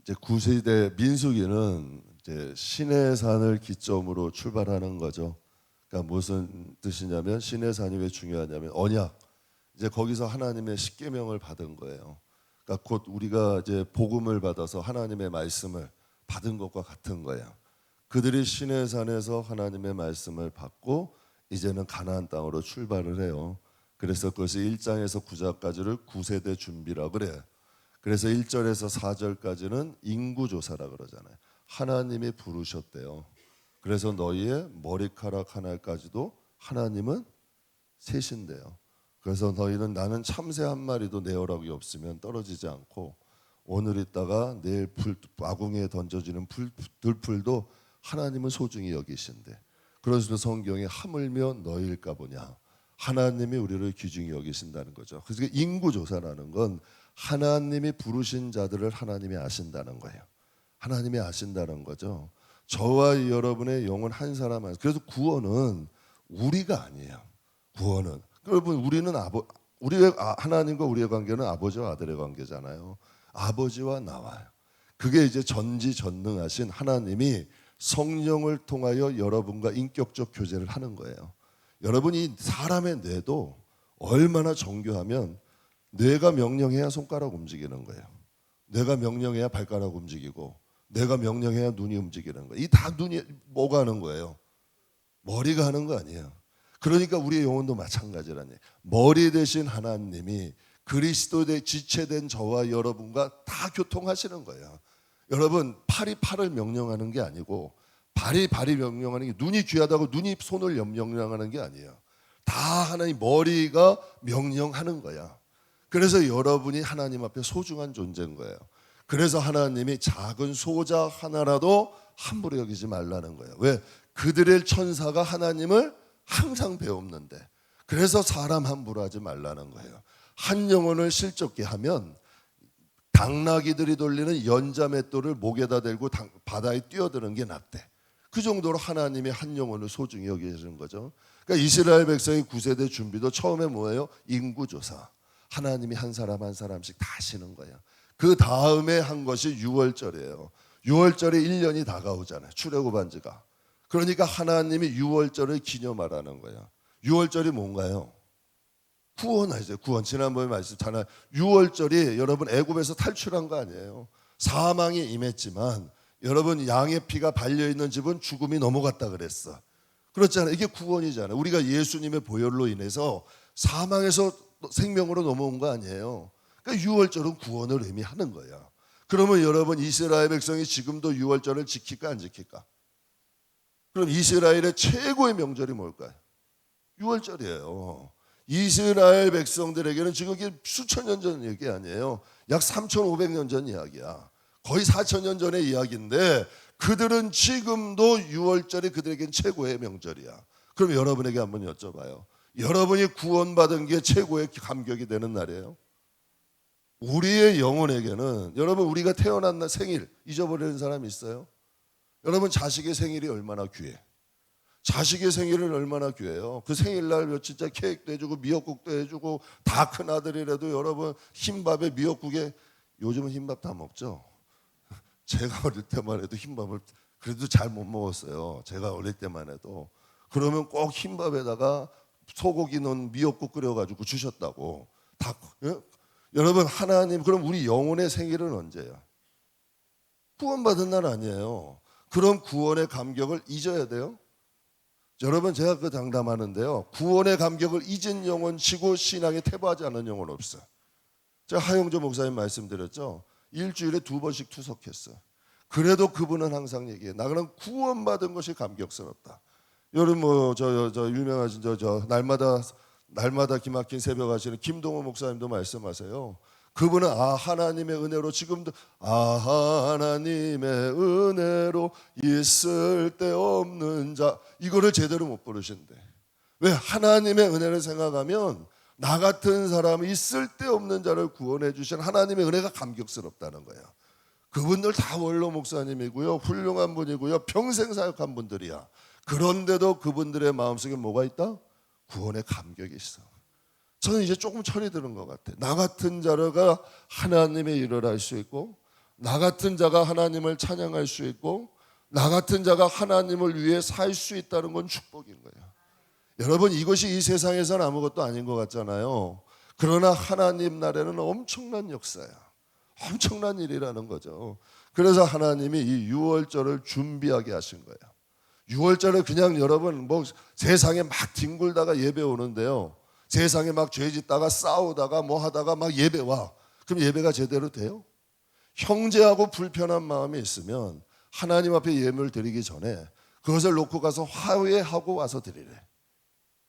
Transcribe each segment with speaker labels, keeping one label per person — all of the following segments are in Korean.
Speaker 1: 이제 구세대 민수기는 이제 신의 산을 기점으로 출발하는 거죠. 그러니까 무슨 뜻이냐면 신의 산이 왜 중요하냐면 언약. 이제 거기서 하나님의 십계명을 받은 거예요. 그러니까 곧 우리가 이제 복음을 받아서 하나님의 말씀을 받은 것과 같은 거예요. 그들이 신의 산에서 하나님의 말씀을 받고 이제는 가나안 땅으로 출발을 해요. 그래서 그것이 1장에서 9장까지를 구세대 준비라고 그래요. 그래서 1절에서 4절까지는 인구조사라 그러잖아요. 하나님이 부르셨대요. 그래서 너희의 머리카락 하나까지도 하나님은 세신대요. 그래서 너희는 나는 참새 한 마리도 내 허락이 없으면 떨어지지 않고 오늘 있다가 내일 아궁이에 던져지는 들풀도 하나님은 소중히 여기신대. 그래서 성경에 하물며 너희일까 보냐. 하나님이 우리를 귀중히 여기신다는 거죠. 그래서 인구조사라는 건 하나님이 부르신 자들을 하나님이 아신다는 거예요. 하나님이 아신다는 거죠. 저와 여러분의 영혼 한 사람 한. 그래서 구원은 우리가 아니에요. 구원은 여러분 우리는 하나님과 우리의 관계는 아버지와 아들의 관계잖아요. 아버지와 나와요. 그게 이제 전지전능하신 하나님이 성령을 통하여 여러분과 인격적 교제를 하는 거예요. 여러분이 사람의 뇌도 얼마나 정교하면 뇌가 명령해야 손가락 움직이는 거예요. 뇌가 명령해야 발가락 움직이고 뇌가 명령해야 눈이 움직이는 거예요. 이 다 눈이 뭐가 하는 거예요? 머리가 하는 거 아니에요. 그러니까 우리의 영혼도 마찬가지라니. 머리 대신 하나님이 그리스도의 지체된 저와 여러분과 다 교통하시는 거예요. 여러분 팔이 팔을 명령하는 게 아니고 발이 발이 명령하는 게 눈이 귀하다고 눈이 손을 명령하는 게 아니에요. 다 하나님 머리가 명령하는 거야. 그래서 여러분이 하나님 앞에 소중한 존재인 거예요. 그래서 하나님이 작은 소자 하나라도 함부로 여기지 말라는 거예요. 왜? 그들의 천사가 하나님을 항상 배웠는데 그래서 사람 함부로 하지 말라는 거예요. 한 영혼을 실족게 하면 당나귀들이 돌리는 연자맷돌을 목에다 대고 바다에 뛰어드는 게 낫대. 그 정도로 하나님이 한 영혼을 소중히 여기시는 거죠. 그러니까 이스라엘 백성의 구세대 준비도 처음에 뭐예요? 인구조사. 하나님이 한 사람 한 사람씩 다 하시는 거예요. 그 다음에 한 것이 6월절이에요. 6월절에 1년이 다가오잖아요. 출애굽한지가. 그러니까 하나님이 6월절을 기념하라는 거예요. 6월절이 뭔가요? 구원하죠. 구원. 지난번에 말씀잖아요. 6월절이 여러분 애굽에서 탈출한 거 아니에요. 사망이 임했지만 여러분 양의 피가 발려있는 집은 죽음이 넘어갔다 그랬어. 그렇잖아요. 이게 구원이잖아요. 우리가 예수님의 보혈로 인해서 사망에서 생명으로 넘어온 거 아니에요. 그러니까 6월절은 구원을 의미하는 거예요. 그러면 여러분 이스라엘 백성이 지금도 6월절을 지킬까 안 지킬까? 그럼 이스라엘의 최고의 명절이 뭘까요? 6월절이에요. 이스라엘 백성들에게는 지금 이게 수천 년 전 얘기 아니에요. 약 3,500년 전 이야기야. 거의 4,000년 전의 이야기인데 그들은 지금도 6월절이 그들에겐 최고의 명절이야. 그럼 여러분에게 한번 여쭤봐요. 여러분이 구원받은 게 최고의 감격이 되는 날이에요. 우리의 영혼에게는 여러분 우리가 태어난 날 생일 잊어버리는 사람 있어요? 여러분 자식의 생일이 얼마나 귀해. 자식의 생일은 얼마나 귀해요. 그 생일날 진짜 케이크도 해주고 미역국도 해주고 다 큰 아들이라도 여러분 흰밥에 미역국에 요즘은 흰밥 다 먹죠. 제가 어릴 때만 해도 흰밥을 그래도 잘 못 먹었어요. 제가 어릴 때만 해도. 그러면 꼭 흰밥에다가 소고기 넣은 미역국 끓여가지고 주셨다고. 다 예? 여러분 하나님 그럼 우리 영혼의 생일은 언제야? 구원받은 날 아니에요. 그럼 구원의 감격을 잊어야 돼요? 여러분 제가 그 장담하는데요. 구원의 감격을 잊은 영혼 치고 신앙에 퇴보하지 않은 영혼 없어요. 제가 하용조 목사님 말씀드렸죠. 일주일에 2번씩 투석했어요. 그래도 그분은 항상 얘기해요. 나는 구원받은 것이 감격스럽다. 여러분 저 유명하신 저 날마다 기막힌 새벽 하시는 김동호 목사님도 말씀하세요. 그분은 하나님의 은혜로 지금도 하나님의 은혜로 있을 데 없는 자 이거를 제대로 못 부르신대. 왜? 하나님의 은혜를 생각하면 나 같은 사람이 있을 데 없는 자를 구원해 주신 하나님의 은혜가 감격스럽다는 거예요. 그분들 다 원로 목사님이고요. 훌륭한 분이고요. 평생 사역한 분들이야. 그런데도 그분들의 마음속에 뭐가 있다? 구원의 감격이 있어. 저는 이제 조금 철이 드는 것 같아요. 나 같은 자가 하나님의 일을 할 수 있고 나 같은 자가 하나님을 찬양할 수 있고 나 같은 자가 하나님을 위해 살 수 있다는 건 축복인 거예요. 여러분, 이것이 이 세상에서는 아무것도 아닌 것 같잖아요. 그러나 하나님 나라는 엄청난 역사야. 엄청난 일이라는 거죠. 그래서 하나님이 이 유월절을 준비하게 하신 거예요. 유월절에 그냥 여러분 뭐 세상에 막 뒹굴다가 예배 오는데요. 세상에 막 죄짓다가 싸우다가 뭐 하다가 막 예배 와. 그럼 예배가 제대로 돼요? 형제하고 불편한 마음이 있으면 하나님 앞에 예물을 드리기 전에 그것을 놓고 가서 화해하고 와서 드리래.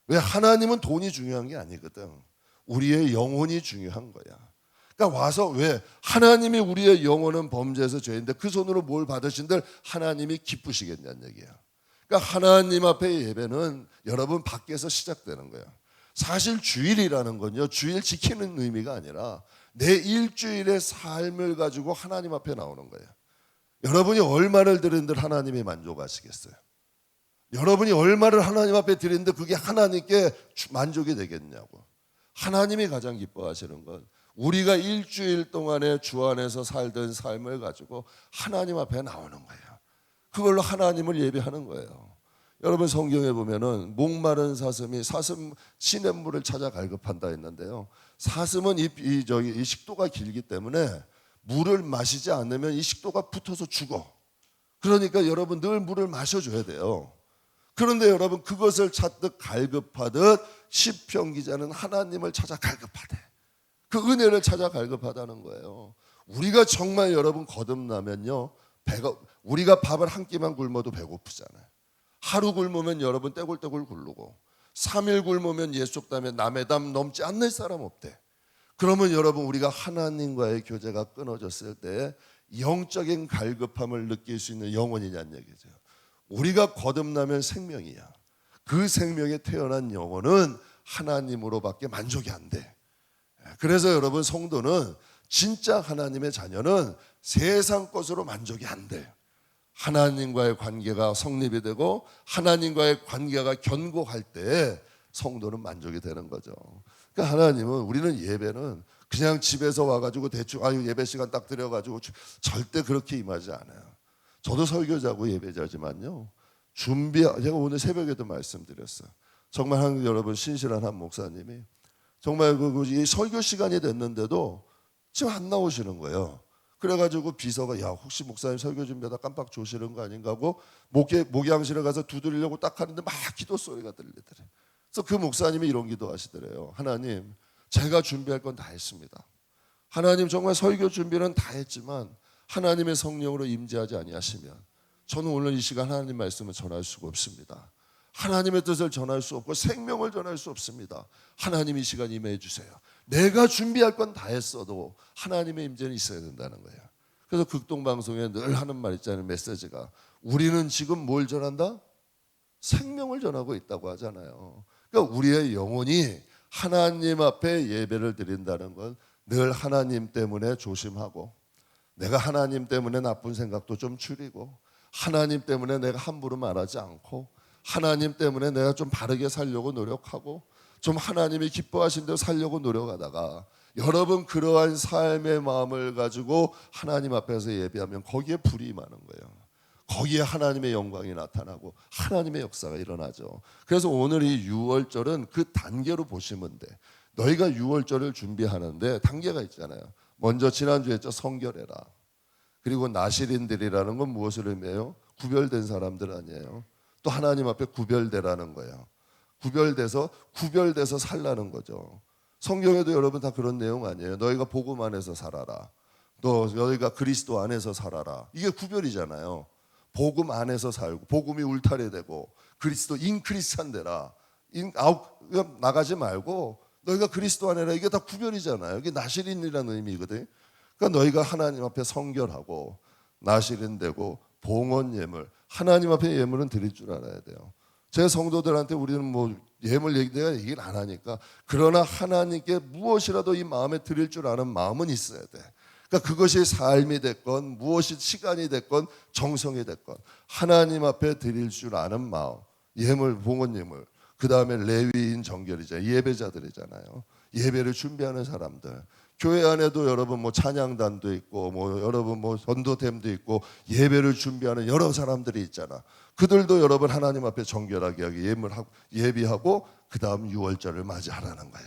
Speaker 1: 왜? 하나님은 돈이 중요한 게 아니거든. 우리의 영혼이 중요한 거야. 그러니까 와서 왜? 하나님이 우리의 영혼은 범죄해서 죄인데 그 손으로 뭘 받으신들 하나님이 기쁘시겠냐는 얘기야. 그러니까 하나님 앞에 예배는 여러분 밖에서 시작되는 거야. 사실 주일이라는 건요, 주일 지키는 의미가 아니라 내 일주일의 삶을 가지고 하나님 앞에 나오는 거예요. 여러분이 얼마를 드린들 하나님이 만족하시겠어요? 여러분이 얼마를 하나님 앞에 드리는데 그게 하나님께 만족이 되겠냐고. 하나님이 가장 기뻐하시는 건 우리가 일주일 동안에 주 안에서 살던 삶을 가지고 하나님 앞에 나오는 거예요. 그걸로 하나님을 예배하는 거예요. 여러분, 성경에 보면은 목마른 사슴이 사슴 시냇물을 찾아 갈급한다 했는데요. 사슴은 이 식도가 길기 때문에 물을 마시지 않으면 이 식도가 붙어서 죽어. 그러니까 여러분 늘 물을 마셔줘야 돼요. 그런데 여러분 그것을 찾듯 갈급하듯 시편 기자는 하나님을 찾아 갈급하대. 그 은혜를 찾아 갈급하다는 거예요. 우리가 정말 여러분 거듭나면요, 우리가 밥을 한 끼만 굶어도 배고프잖아요. 하루 굶으면 여러분 떼굴떼굴 굴르고 3일 굶으면 예속담에 남의 담 넘지 않는 사람 없대. 그러면 여러분 우리가 하나님과의 교제가 끊어졌을 때 영적인 갈급함을 느낄 수 있는 영혼이냐는 얘기죠. 우리가 거듭나면 생명이야. 그 생명에 태어난 영혼은 하나님으로밖에 만족이 안 돼. 그래서 여러분 성도는 진짜 하나님의 자녀는 세상 것으로 만족이 안 돼. 하나님과의 관계가 성립이 되고 하나님과의 관계가 견고할 때 성도는 만족이 되는 거죠. 그러니까 하나님은, 우리는 예배는 그냥 집에서 와가지고 대충 예배 시간 딱 드려가지고 절대 그렇게 임하지 않아요. 저도 설교자고 예배자지만요, 제가 오늘 새벽에도 말씀드렸어요. 정말 여러분 신실한 한 목사님이 정말 이 설교 시간이 됐는데도 지금 안 나오시는 거예요. 그래가지고 비서가 혹시 목사님 설교 준비하다 깜빡 조시는 거 아닌가 하고 목양실에 가서 두드리려고 딱 하는데 막 기도 소리가 들리더래. 그래서 그 목사님이 이런 기도 하시더래요. 하나님, 제가 준비할 건 다 했습니다. 하나님, 정말 설교 준비는 다 했지만 하나님의 성령으로 임재하지 아니하시면 저는 오늘 이 시간 하나님 말씀을 전할 수가 없습니다. 하나님의 뜻을 전할 수 없고 생명을 전할 수 없습니다. 하나님 이 시간 임해 주세요. 내가 준비할 건 다 했어도 하나님의 임재는 있어야 된다는 거예요. 그래서 극동방송에 늘 하는 말 있잖아요. 메시지가 우리는 지금 뭘 전한다? 생명을 전하고 있다고 하잖아요. 그러니까 우리의 영혼이 하나님 앞에 예배를 드린다는 건 늘 하나님 때문에 조심하고, 내가 하나님 때문에 나쁜 생각도 좀 줄이고, 하나님 때문에 내가 함부로 말하지 않고, 하나님 때문에 내가 좀 바르게 살려고 노력하고, 좀 하나님이 기뻐하신 대로 살려고 노력하다가 여러분 그러한 삶의 마음을 가지고 하나님 앞에서 예배하면 거기에 불이 임하는 거예요. 거기에 하나님의 영광이 나타나고 하나님의 역사가 일어나죠. 그래서 오늘 이 유월절은 그 단계로 보시면 돼. 너희가 유월절을 준비하는데 단계가 있잖아요. 먼저 지난주에 했죠. 성결해라. 그리고 나실인들이라는 건 무엇을 의미해요? 구별된 사람들 아니에요. 또 하나님 앞에 구별되라는 거예요. 구별돼서 살라는 거죠. 성경에도 여러분 다 그런 내용 아니에요. 너희가 복음 안에서 살아라. 너희가 그리스도 안에서 살아라. 이게 구별이잖아요. 복음 안에서 살고 복음이 울타리 되고 그리스도 인크리스찬 되라. 나가지 말고 너희가 그리스도 안에라. 이게 다 구별이잖아요. 이게 나실인이라는 의미거든. 그러니까 너희가 하나님 앞에 성결하고 나실인 되고 봉헌 예물, 하나님 앞에 예물은 드릴 줄 알아야 돼요. 제 성도들한테 우리는 뭐 예물 내가 얘기를 안 하니까, 그러나 하나님께 무엇이라도 이 마음에 드릴 줄 아는 마음은 있어야 돼. 그러니까 그것이 삶이 됐건 무엇이 시간이 됐건 정성이 됐건 하나님 앞에 드릴 줄 아는 마음, 예물, 봉헌 예물, 그 다음에 레위인 정결이자 예배자들이잖아요. 예배를 준비하는 사람들, 교회 안에도 여러분 뭐 찬양단도 있고 뭐 여러분 뭐 전도팀도 있고 예배를 준비하는 여러 사람들이 있잖아. 그들도 여러분 하나님 앞에 정결하게 예비하고 그 다음 6월절을 맞이하라는 거야.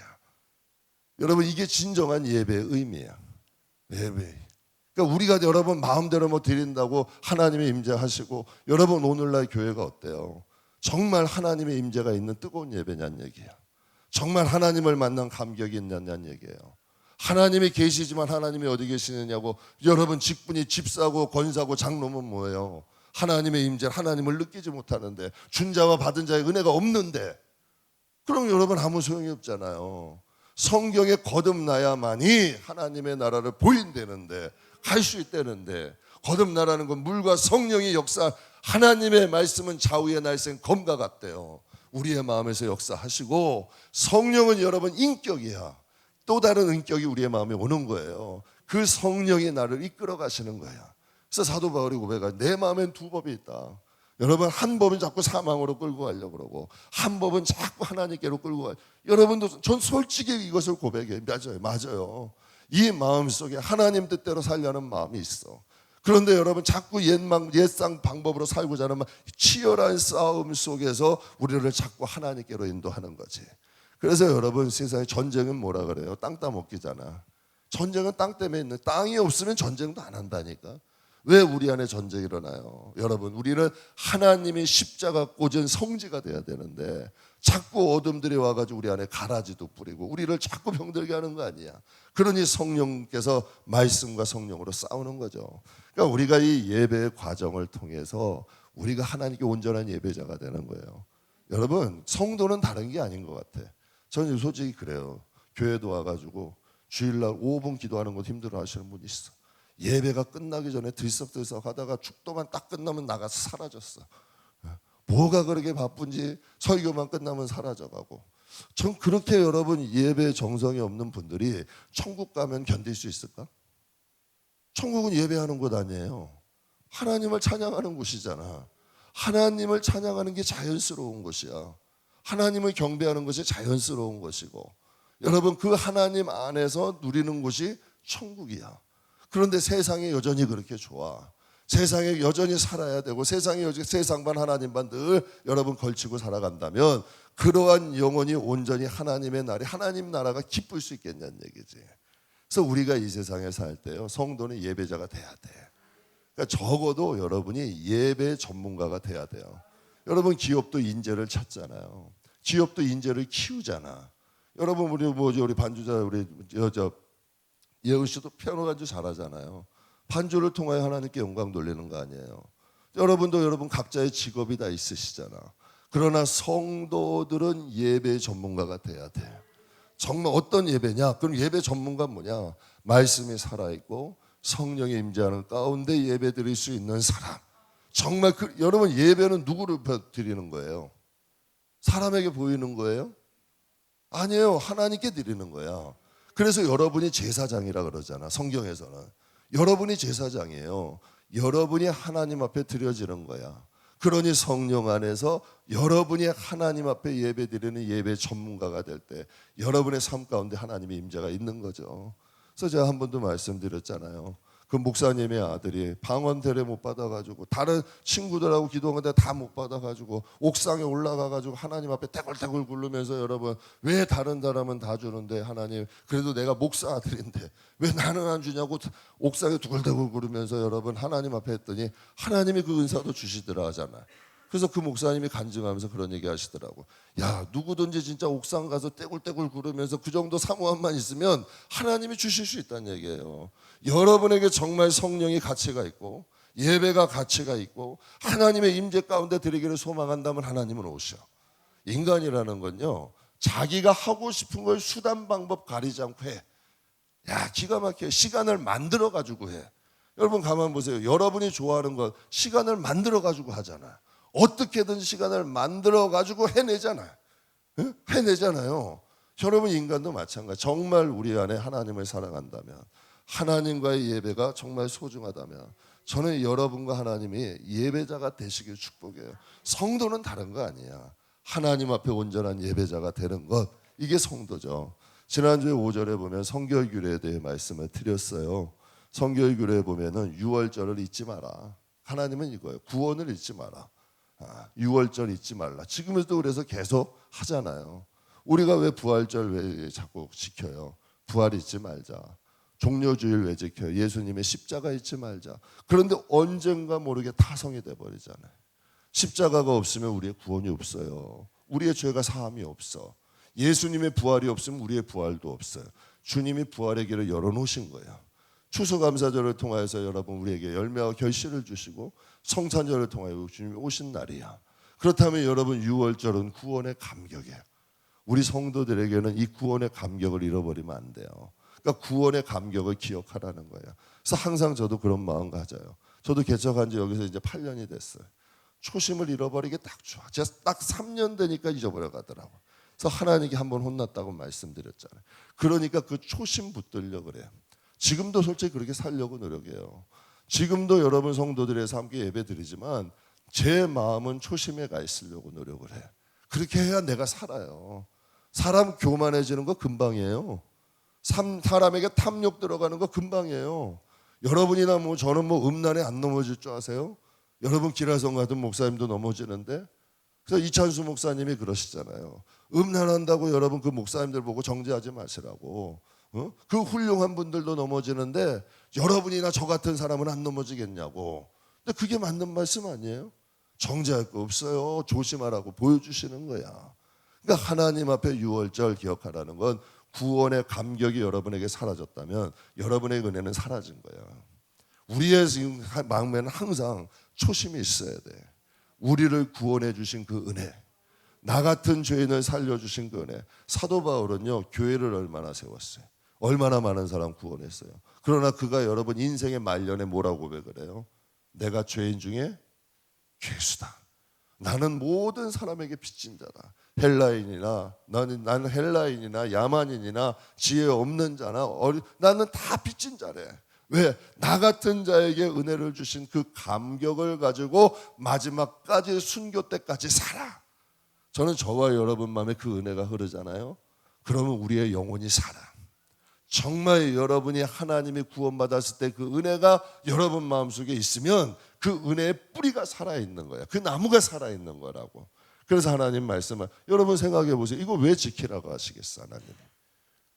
Speaker 1: 여러분 이게 진정한 예배의 의미야. 예배. 그러니까 우리가 여러분 마음대로 뭐 드린다고 하나님의 임재하시고, 여러분 오늘날 교회가 어때요? 정말 하나님의 임재가 있는 뜨거운 예배냐는 얘기야. 정말 하나님을 만난 감격이 있냐는 얘기예요. 하나님이 계시지만 하나님이 어디 계시느냐고. 여러분 직분이 집사고 권사고 장로면 뭐예요? 하나님의 임재, 하나님을 느끼지 못하는데, 준 자와 받은 자의 은혜가 없는데, 그럼 여러분 아무 소용이 없잖아요. 성경에 거듭나야만이 하나님의 나라를 보인다는데, 갈 수 있다는데, 거듭나라는 건 물과 성령의 역사, 하나님의 말씀은 좌우의 날쌘 검과 같대요. 우리의 마음에서 역사하시고, 성령은 여러분 인격이야. 또 다른 인격이 우리의 마음에 오는 거예요. 그 성령이 나를 이끌어 가시는 거야. 그래서 사도 바울이 고백하는, 내 마음엔 두 법이 있다. 여러분 한 법은 자꾸 사망으로 끌고 가려고 그러고, 한 법은 자꾸 하나님께로 끌고 가. 여러분도 전 솔직히 이것을 고백해요. 맞아요. 이 마음 속에 하나님 뜻대로 살려는 마음이 있어. 그런데 여러분 자꾸 옛상 방법으로 살고자 하는 치열한 싸움 속에서 우리를 자꾸 하나님께로 인도하는 거지. 그래서 여러분 세상에 전쟁은 뭐라 그래요? 땅 따먹기잖아. 전쟁은 땅 때문에 있는, 땅이 없으면 전쟁도 안 한다니까. 왜 우리 안에 전쟁이 일어나요? 여러분 우리는 하나님이 십자가 꽂은 성지가 돼야 되는데, 자꾸 어둠들이 와가지고 우리 안에 가라지도 뿌리고 우리를 자꾸 병들게 하는 거 아니야. 그러니 성령께서 말씀과 성령으로 싸우는 거죠. 그러니까 우리가 이 예배의 과정을 통해서 우리가 하나님께 온전한 예배자가 되는 거예요. 여러분 성도는 다른 게 아닌 것 같아. 저는 솔직히 그래요. 교회도 와가지고 주일날 5분 기도하는 것 힘들어 하시는 분이 있어. 예배가 끝나기 전에 들썩들썩 하다가 축도만 딱 끝나면 나가서 사라졌어. 뭐가 그렇게 바쁜지 설교만 끝나면 사라져가고. 전 그렇게 여러분 예배 정성이 없는 분들이 천국 가면 견딜 수 있을까? 천국은 예배하는 곳 아니에요. 하나님을 찬양하는 곳이잖아. 하나님을 찬양하는 게 자연스러운 것이야. 하나님을 경배하는 것이 자연스러운 것이고, 여러분 그 하나님 안에서 누리는 곳이 천국이야. 그런데 세상이 여전히 그렇게 좋아. 세상에 여전히 살아야 되고, 세상에 여전히 세상 반 하나님 반 늘 여러분 걸치고 살아간다면, 그러한 영혼이 온전히 하나님의 날에 하나님 나라가 기쁠 수 있겠냐는 얘기지. 그래서 우리가 이 세상에 살 때요, 성도는 예배자가 돼야 돼. 그러니까 적어도 여러분이 예배 전문가가 돼야 돼요. 여러분 기업도 인재를 찾잖아요. 기업도 인재를 키우잖아. 여러분 우리 반주자 우리 예우 씨도 피아노 반주 잘하잖아요. 반주를 통하여 하나님께 영광 돌리는 거 아니에요. 여러분도 여러분 각자의 직업이 다 있으시잖아. 그러나 성도들은 예배 전문가가 돼야 돼. 정말 어떤 예배냐? 그럼 예배 전문가는 뭐냐? 말씀이 살아있고 성령이 임재하는 가운데 예배 드릴 수 있는 사람. 정말 여러분 예배는 누구를 드리는 거예요? 사람에게 보이는 거예요? 아니에요. 하나님께 드리는 거야. 그래서 여러분이 제사장이라 그러잖아. 성경에서는 여러분이 제사장이에요. 여러분이 하나님 앞에 드려지는 거야. 그러니 성령 안에서 여러분이 하나님 앞에 예배드리는 예배 전문가가 될 때 여러분의 삶 가운데 하나님의 임재가 있는 거죠. 그래서 제가 한 번도 말씀드렸잖아요. 그 목사님의 아들이 방언 대례 못 받아가지고 다른 친구들하고 기도하는데 다 못 받아가지고 옥상에 올라가가지고 하나님 앞에 떼굴떼굴 굴르면서, 여러분 왜 다른 사람은 다 주는데 하나님 그래도 내가 목사 아들인데 왜 나는 안 주냐고 옥상에 두글두글 굴르면서 여러분 하나님 앞에 했더니 하나님이 그 은사도 주시더라 하잖아요. 그래서 그 목사님이 간증하면서 그런 얘기 하시더라고. 야, 누구든지 진짜 옥상 가서 떼굴떼굴 구르면서 그 정도 사모함만 있으면 하나님이 주실 수 있다는 얘기예요. 여러분에게 정말 성령이 가치가 있고 예배가 가치가 있고 하나님의 임재 가운데 드리기를 소망한다면 하나님은 오셔. 인간이라는 건요, 자기가 하고 싶은 걸 수단 방법 가리지 않고 해. 야, 기가 막혀요. 시간을 만들어 가지고 해. 여러분 가만 보세요. 여러분이 좋아하는 것 시간을 만들어 가지고 하잖아. 어떻게든 시간을 만들어 가지고 해내잖아요. 응? 해내잖아요. 여러분 인간도 마찬가지. 정말 우리 안에 하나님을 사랑한다면, 하나님과의 예배가 정말 소중하다면, 저는 여러분과 하나님이 예배자가 되시길 축복해요. 성도는 다른 거 아니야. 하나님 앞에 온전한 예배자가 되는 것, 이게 성도죠. 지난주에 5절에 보면 성결규례에 대해 말씀을 드렸어요. 성결규례에 보면은 유월절을 잊지 마라. 하나님은 이거예요. 구원을 잊지 마라. 유월절 잊지 말라. 지금도 그래서 계속 하잖아요. 우리가 왜 부활절 왜 자꾸 지켜요? 부활 잊지 말자. 종려주일 왜 지켜요? 예수님의 십자가 잊지 말자. 그런데 언젠가 모르게 타성이 돼버리잖아요. 십자가가 없으면 우리의 구원이 없어요. 우리의 죄가 사함이 없어. 예수님의 부활이 없으면 우리의 부활도 없어요. 주님이 부활의 길을 열어놓으신 거예요. 추수감사절을 통하여서 여러분 우리에게 열매와 결실을 주시고 성찬절을 통하여 주님이 오신 날이야. 그렇다면 여러분 유월절은 구원의 감격이에요. 우리 성도들에게는 이 구원의 감격을 잃어버리면 안 돼요. 그러니까 구원의 감격을 기억하라는 거예요. 그래서 항상 저도 그런 마음 가져요. 저도 개척한 지 여기서 이제 8년이 됐어요. 초심을 잃어버리기 딱 좋아. 제가 딱 3년 되니까 잊어버려 가더라고. 그래서 하나님께 한번 혼났다고 말씀드렸잖아요. 그러니까 그 초심 붙들려 그래요. 지금도 솔직히 그렇게 살려고 노력해요. 지금도 여러분 성도들에서 함께 예배 드리지만 제 마음은 초심에 가 있으려고 노력을 해. 그렇게 해야 내가 살아요. 사람 교만해지는 거 금방이에요. 사람에게 탐욕 들어가는 거 금방이에요. 여러분이나 뭐 저는 뭐 음란에 안 넘어질 줄 아세요? 여러분 기라성 같은 목사님도 넘어지는데. 그래서 이찬수 목사님이 그러시잖아요. 음란한다고 여러분 그 목사님들 보고 정죄하지 마시라고. 그 훌륭한 분들도 넘어지는데 여러분이나 저 같은 사람은 안 넘어지겠냐고. 근데 그게 맞는 말씀 아니에요? 정죄할 거 없어요. 조심하라고 보여주시는 거야. 그러니까 하나님 앞에 유월절 기억하라는 건 구원의 감격이 여러분에게 사라졌다면 여러분의 은혜는 사라진 거야. 우리의 지금 마음에는 항상 초심이 있어야 돼. 우리를 구원해 주신 그 은혜, 나 같은 죄인을 살려주신 그 은혜. 사도 바울은요 교회를 얼마나 세웠어요. 얼마나 많은 사람 구원했어요. 그러나 그가 여러분 인생의 말년에 뭐라고 고백을 해요? 내가 죄인 중에 괴수다. 나는 모든 사람에게 빚진 자다. 헬라인이나 나는 헬라인이나 야만인이나 지혜 없는 자나 나는 다 빚진 자래. 왜? 나 같은 자에게 은혜를 주신 그 감격을 가지고 마지막까지 순교 때까지 살아. 저는 저와 여러분 마음에 그 은혜가 흐르잖아요. 그러면 우리의 영혼이 살아. 정말 여러분이 하나님이 구원받았을 때 그 은혜가 여러분 마음속에 있으면 그 은혜의 뿌리가 살아있는 거야. 그 나무가 살아있는 거라고. 그래서 하나님 말씀을 여러분 생각해 보세요. 이거 왜 지키라고 하시겠어 하나님?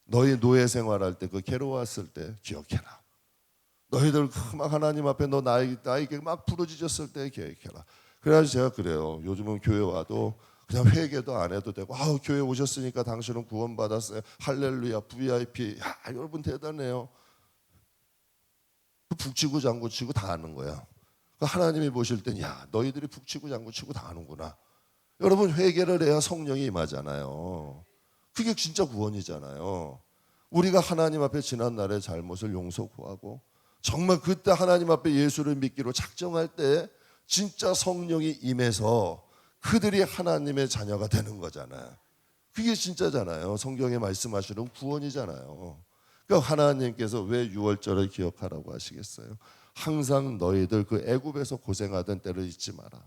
Speaker 1: 너희 노예 생활할 때 그 괴로웠을 때 기억해라. 너희들 막 하나님 앞에 너 나에게 막 부르짖었을 때 기억해라. 그래서 제가 그래요. 요즘은 교회 와도 그냥 회개도 안 해도 되고 교회 오셨으니까 당신은 구원받았어요. 할렐루야 VIP. 야, 여러분 대단해요. 북치고 장구치고 다 하는 거야. 하나님이 보실 땐 야 너희들이 북치고 장구치고 다 하는구나. 여러분 회개를 해야 성령이 임하잖아요. 그게 진짜 구원이잖아요. 우리가 하나님 앞에 지난 날의 잘못을 용서 구하고 정말 그때 하나님 앞에 예수를 믿기로 작정할 때 진짜 성령이 임해서 그들이 하나님의 자녀가 되는 거잖아요. 그게 진짜잖아요. 성경에 말씀하시는 구원이잖아요. 그러니까 하나님께서 왜 유월절을 기억하라고 하시겠어요? 항상 너희들 그 애굽에서 고생하던 때를 잊지 마라.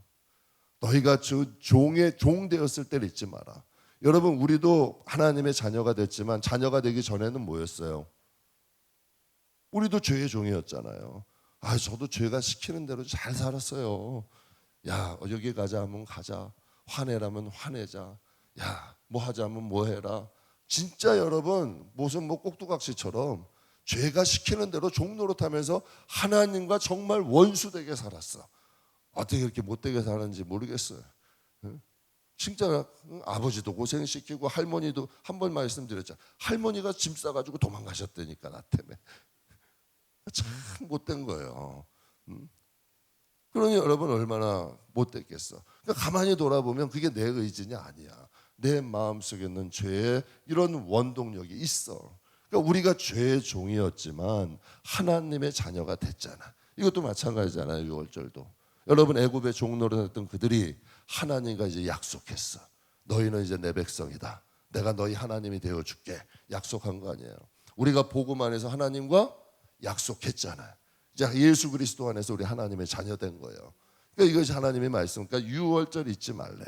Speaker 1: 너희가 종의 종 되었을 때를 잊지 마라. 여러분 우리도 하나님의 자녀가 됐지만 자녀가 되기 전에는 뭐였어요? 우리도 죄의 종이었잖아요. 저도 죄가 시키는 대로 잘 살았어요. 야 여기 가자 하면 가자. 화내라면 화내자. 야 뭐 하자면 뭐 해라. 진짜 여러분 무슨 뭐 꼭두각시처럼 죄가 시키는 대로 종 노릇하면서 하나님과 정말 원수되게 살았어. 어떻게 이렇게 못되게 사는지 모르겠어요. 진짜 아버지도 고생시키고 할머니도 한 번 말씀드렸잖아. 할머니가 짐 싸가지고 도망가셨다니까 나 때문에. 참 못된 거예요. 그러니 여러분 얼마나 못됐겠어. 그러니까 가만히 돌아보면 그게 내 의지냐 아니야. 내 마음속에 있는 죄의 이런 원동력이 있어. 그러니까 우리가 죄의 종이었지만 하나님의 자녀가 됐잖아. 이것도 마찬가지잖아요. 유월절도. 여러분 애굽의 종노릇했던 그들이 하나님과 이제 약속했어. 너희는 이제 내 백성이다. 내가 너희 하나님이 되어줄게. 약속한 거 아니에요. 우리가 복음 안에서 하나님과 약속했잖아요. 이제 예수 그리스도 안에서 우리 하나님의 자녀 된 거예요. 그러니까 이것이 하나님의 말씀. 그러니까 유월절 잊지 말래.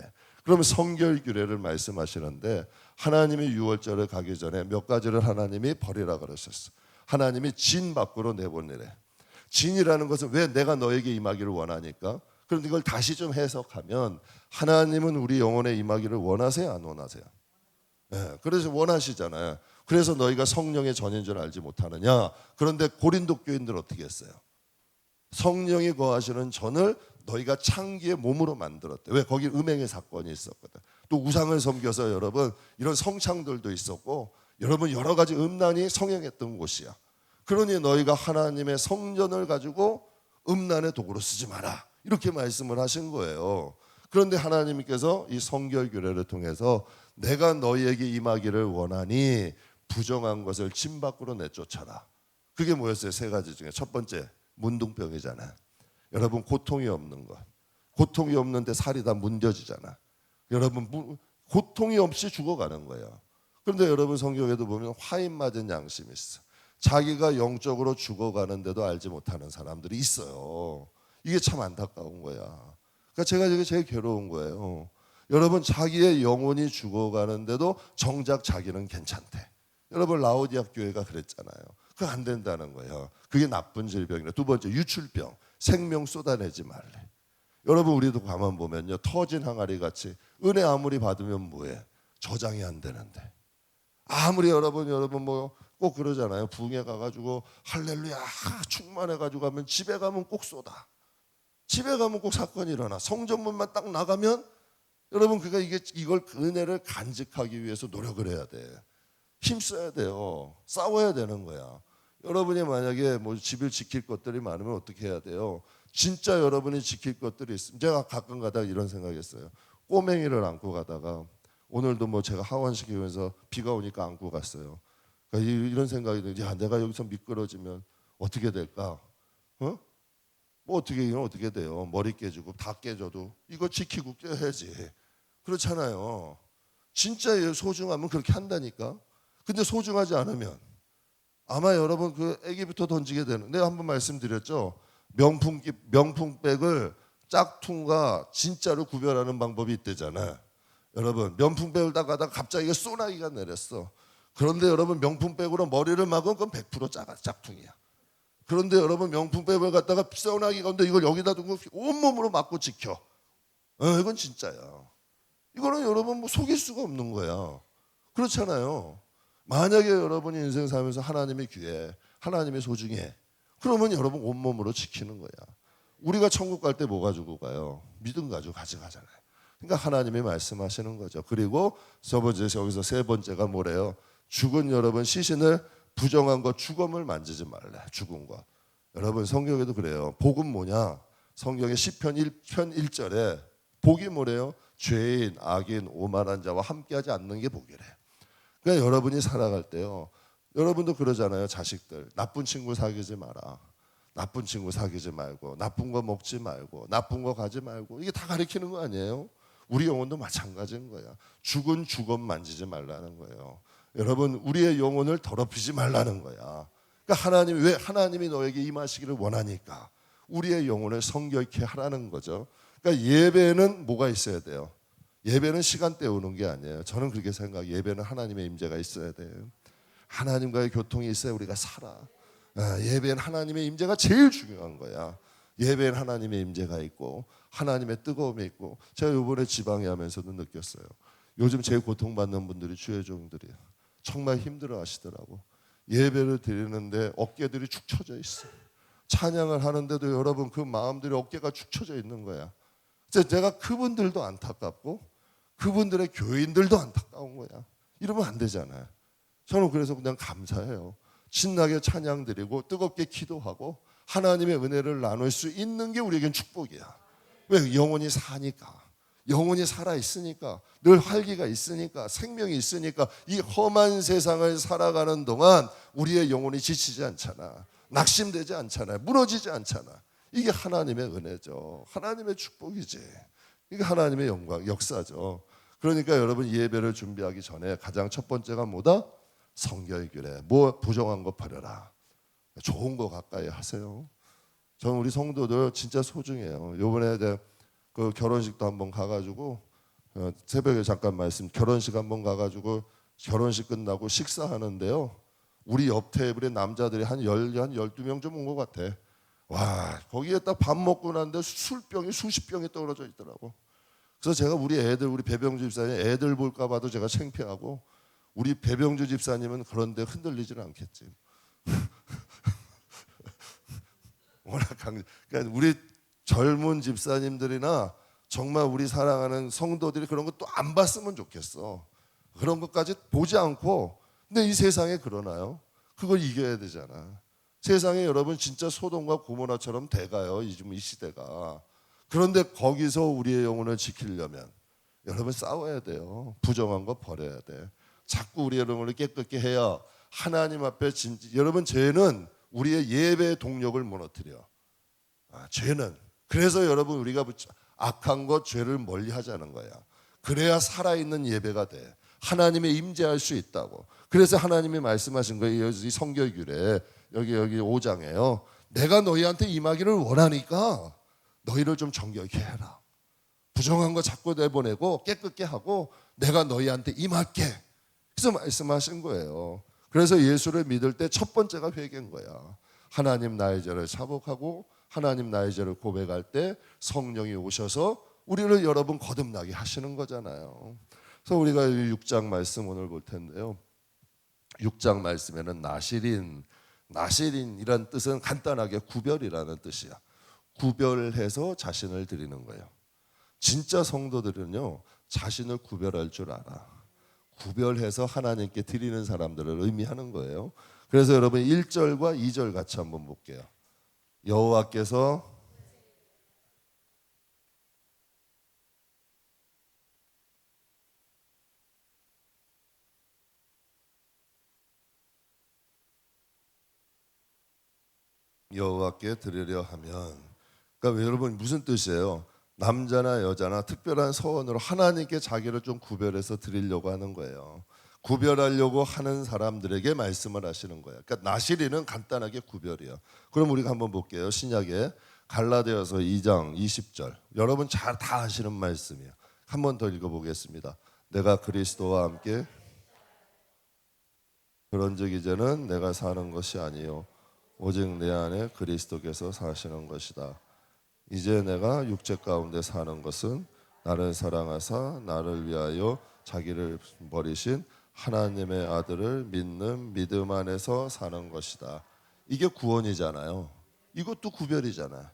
Speaker 1: 그러면 성결 규례를 말씀하시는데 하나님이 유월절을 가기 전에 몇 가지를 하나님이 버리라 그러셨어. 하나님이 진 밖으로 내보내래. 진이라는 것은 왜 내가 너에게 임하기를 원하니까. 그런데 이걸 다시 좀 해석하면 하나님은 우리 영혼에 임하기를 원하세요, 안 원하세요? 네, 그래서 원하시잖아요. 그래서 너희가 성령의 전인 줄 알지 못하느냐. 그런데 고린도 교인들 어떻게 했어요? 성령이 거하시는 전을 너희가 창기의 몸으로 만들었대. 왜? 거기 음행의 사건이 있었거든. 또 우상을 섬겨서 여러분 이런 성창들도 있었고 여러분 여러 가지 음란이 성행했던 곳이야. 그러니 너희가 하나님의 성전을 가지고 음란의 도구로 쓰지 마라. 이렇게 말씀을 하신 거예요. 그런데 하나님께서 이 성결 규례를 통해서 내가 너희에게 임하기를 원하니 부정한 것을 진 밖으로 내쫓아라. 그게 뭐였어요? 세 가지 중에 첫 번째 문둥병이잖아. 여러분 고통이 없는 것. 고통이 없는데 살이 다 문뎌지잖아. 여러분 고통이 없이 죽어가는 거예요. 그런데 여러분 성경에도 보면 화인 맞은 양심이 있어. 자기가 영적으로 죽어가는데도 알지 못하는 사람들이 있어요. 이게 참 안타까운 거야. 그러니까 제가 이게 제일 괴로운 거예요. 여러분 자기의 영혼이 죽어가는데도 정작 자기는 괜찮대. 여러분 라오디아 교회가 그랬잖아요. 그거 안 된다는 거예요. 그게 나쁜 질병이라. 두 번째 유출병. 생명 쏟아내지 말래. 여러분 우리도 가만 보면요. 터진 항아리 같이 은혜 아무리 받으면 뭐해? 저장이 안 되는데. 아무리 여러분 뭐 꼭 그러잖아요. 부흥회 가가지고 할렐루야 충만해가지고 가면 집에 가면 꼭 쏟아. 집에 가면 꼭 사건이 일어나. 성전문만 딱 나가면 여러분 그러니까 이걸 은혜를 간직하기 위해서 노력을 해야 돼. 힘써야 돼요. 싸워야 되는 거야. 여러분이 만약에 뭐 집을 지킬 것들이 많으면 어떻게 해야 돼요? 진짜 여러분이 지킬 것들이 있으면 제가 가끔 가다가 이런 생각했어요. 꼬맹이를 안고 가다가 오늘도 뭐 제가 하원시키면서 비가 오니까 안고 갔어요. 그러니까 이런 생각이 들어요. 야, 내가 여기서 미끄러지면 어떻게 될까? 어? 뭐 어떻게 돼요? 머리 깨지고 다 깨져도 이거 지키고 깨야지. 그렇잖아요. 진짜 소중하면 그렇게 한다니까. 근데 소중하지 않으면 아마 여러분 그 아기부터 던지게 되는. 내가 한번 말씀드렸죠. 명품백을 짝퉁과 진짜로 구별하는 방법이 있대잖아요. 여러분 명품백을 딱 가다가 갑자기 소나기가 내렸어. 그런데 여러분 명품백으로 머리를 막으면 그건 100% 짝퉁이야. 그런데 여러분 명품백을 갖다가 소나기가 온데 이걸 여기다 두고 온몸으로 막고 지켜. 이건 진짜야. 이거는 여러분 뭐 속일 수가 없는 거야. 그렇잖아요. 만약에 여러분이 인생 살면서 하나님의 귀해, 하나님의 소중해. 그러면 여러분 온몸으로 지키는 거야. 우리가 천국 갈 때 뭐 가지고 가요? 믿음 가지고 가져가잖아요. 그러니까 하나님이 말씀하시는 거죠. 그리고 여기서 세 번째가 뭐래요? 죽은 여러분 시신을 부정한 것 죽음을 만지지 말래. 죽은 것. 여러분 성경에도 그래요. 복은 뭐냐? 성경의 시편 1편 1절에 복이 뭐래요? 죄인, 악인, 오만한 자와 함께하지 않는 게 복이래. 그러니까 여러분이 살아갈 때요. 여러분도 그러잖아요. 자식들. 나쁜 친구 사귀지 마라. 나쁜 친구 사귀지 말고 나쁜 거 먹지 말고 나쁜 거 가지 말고 이게 다 가리키는 거 아니에요? 우리 영혼도 마찬가지인 거야. 죽은 죽음 만지지 말라는 거예요. 여러분 우리의 영혼을 더럽히지 말라는 거야. 그러니까 하나님이 너에게 임하시기를 원하니까 우리의 영혼을 성결케 하라는 거죠. 그러니까 예배는 뭐가 있어야 돼요? 예배는 시간 때우는 게 아니에요. 저는 그렇게 생각해요. 예배는 하나님의 임재가 있어야 돼요. 하나님과의 교통이 있어야 우리가 살아. 예배는 하나님의 임재가 제일 중요한 거야. 예배는 하나님의 임재가 있고 하나님의 뜨거움이 있고 제가 이번에 지방에 하면서도 느꼈어요. 요즘 제일 고통받는 분들이 주의 종들이에요. 정말 힘들어 하시더라고. 예배를 드리는데 어깨들이 축 처져 있어. 찬양을 하는데도 여러분 그 마음들이 어깨가 축 처져 있는 거야. 제가 그분들도 안타깝고 그분들의 교인들도 안타까운 거야. 이러면 안 되잖아요. 저는 그래서 그냥 감사해요. 신나게 찬양 드리고 뜨겁게 기도하고 하나님의 은혜를 나눌 수 있는 게 우리에겐 축복이야. 왜? 영혼이 사니까. 영혼이 살아있으니까 늘 활기가 있으니까 생명이 있으니까 이 험한 세상을 살아가는 동안 우리의 영혼이 지치지 않잖아. 낙심되지 않잖아요. 무너지지 않잖아. 이게 하나님의 은혜죠. 하나님의 축복이지. 이게 하나님의 영광, 역사죠. 그러니까 여러분 예배를 준비하기 전에 가장 첫 번째가 뭐다? 성결규례. 뭐 부정한 거 버려라. 좋은 거 가까이 하세요. 저는 우리 성도들 진짜 소중해요. 요번에 그 결혼식도 한번 가가지고 새벽에 잠깐 말씀, 결혼식 한번 가가지고 결혼식 끝나고 식사하는데요. 우리 옆 테이블에 남자들이 한 12명 좀 온 것 같아. 와, 거기에 딱 밥 먹고 났는데 술병이 수십 병이 떨어져 있더라고. 그래서 제가 우리 배병주 집사님 애들 볼까 봐도 제가 창피하고, 우리 배병주 집사님은 그런데 흔들리지는 않겠지. 워낙 그러니까 우리 젊은 집사님들이나 정말 우리 사랑하는 성도들이 그런 거 또 안 봤으면 좋겠어. 그런 것까지 보지 않고. 근데 이 세상에 그러나요? 그걸 이겨야 되잖아. 세상에 여러분 진짜 소돔과 고모라처럼 돼가요, 이 시대가. 그런데 거기서 우리의 영혼을 지키려면 여러분 싸워야 돼요. 부정한 거 버려야 돼. 자꾸 우리의 영혼을 깨끗게 해야 하나님 앞에 여러분, 죄는 우리의 예배의 동력을 무너뜨려. 죄는. 그래서 여러분, 우리가 악한 것, 죄를 멀리 하자는 거야. 그래야 살아있는 예배가 돼. 하나님의 임재할 수 있다고. 그래서 하나님이 말씀하신 거예요. 이 성결규례 여기 5장에요. 내가 너희한테 임하기를 원하니까 너희를 좀 정결케 해라. 부정한 거 자꾸 내보내고 깨끗게 하고 내가 너희한테 임할게. 그래서 말씀하신 거예요. 그래서 예수를 믿을 때 첫 번째가 회개인 거야. 하나님 나의 죄를 자복하고 하나님 나의 죄를 고백할 때 성령이 오셔서 우리를 여러분 거듭나게 하시는 거잖아요. 그래서 우리가 6장 말씀 오늘 볼 텐데요. 6장 말씀에는 나실인이란 뜻은 간단하게 구별이라는 뜻이야. 구별해서 자신을 드리는 거예요. 진짜 성도들은요, 자신을 구별할 줄 알아. 구별해서 하나님께 드리는 사람들을 의미하는 거예요. 그래서 여러분 1절과 2절 같이 한번 볼게요. 여호와께서 여호와께 드리려 하면, 그러니까 여러분 무슨 뜻이에요? 남자나 여자나 특별한 서원으로 하나님께 자기를 좀 구별해서 드리려고 하는 거예요. 구별하려고 하는 사람들에게 말씀을 하시는 거예요. 그러니까 나시리는 간단하게 구별이에요. 그럼 우리가 한번 볼게요. 신약에 갈라디아서 2장 20절. 여러분 잘 다 아시는 말씀이에요. 한 번 더 읽어보겠습니다. 내가 그리스도와 함께 그런즉 이제는 내가 사는 것이 아니요 오직 내 안에 그리스도께서 사시는 것이다. 이제 내가 육체 가운데 사는 것은 나를 사랑하사 나를 위하여 자기를 버리신 하나님의 아들을 믿는 믿음 안에서 사는 것이다. 이게 구원이잖아요. 이것도 구별이잖아요.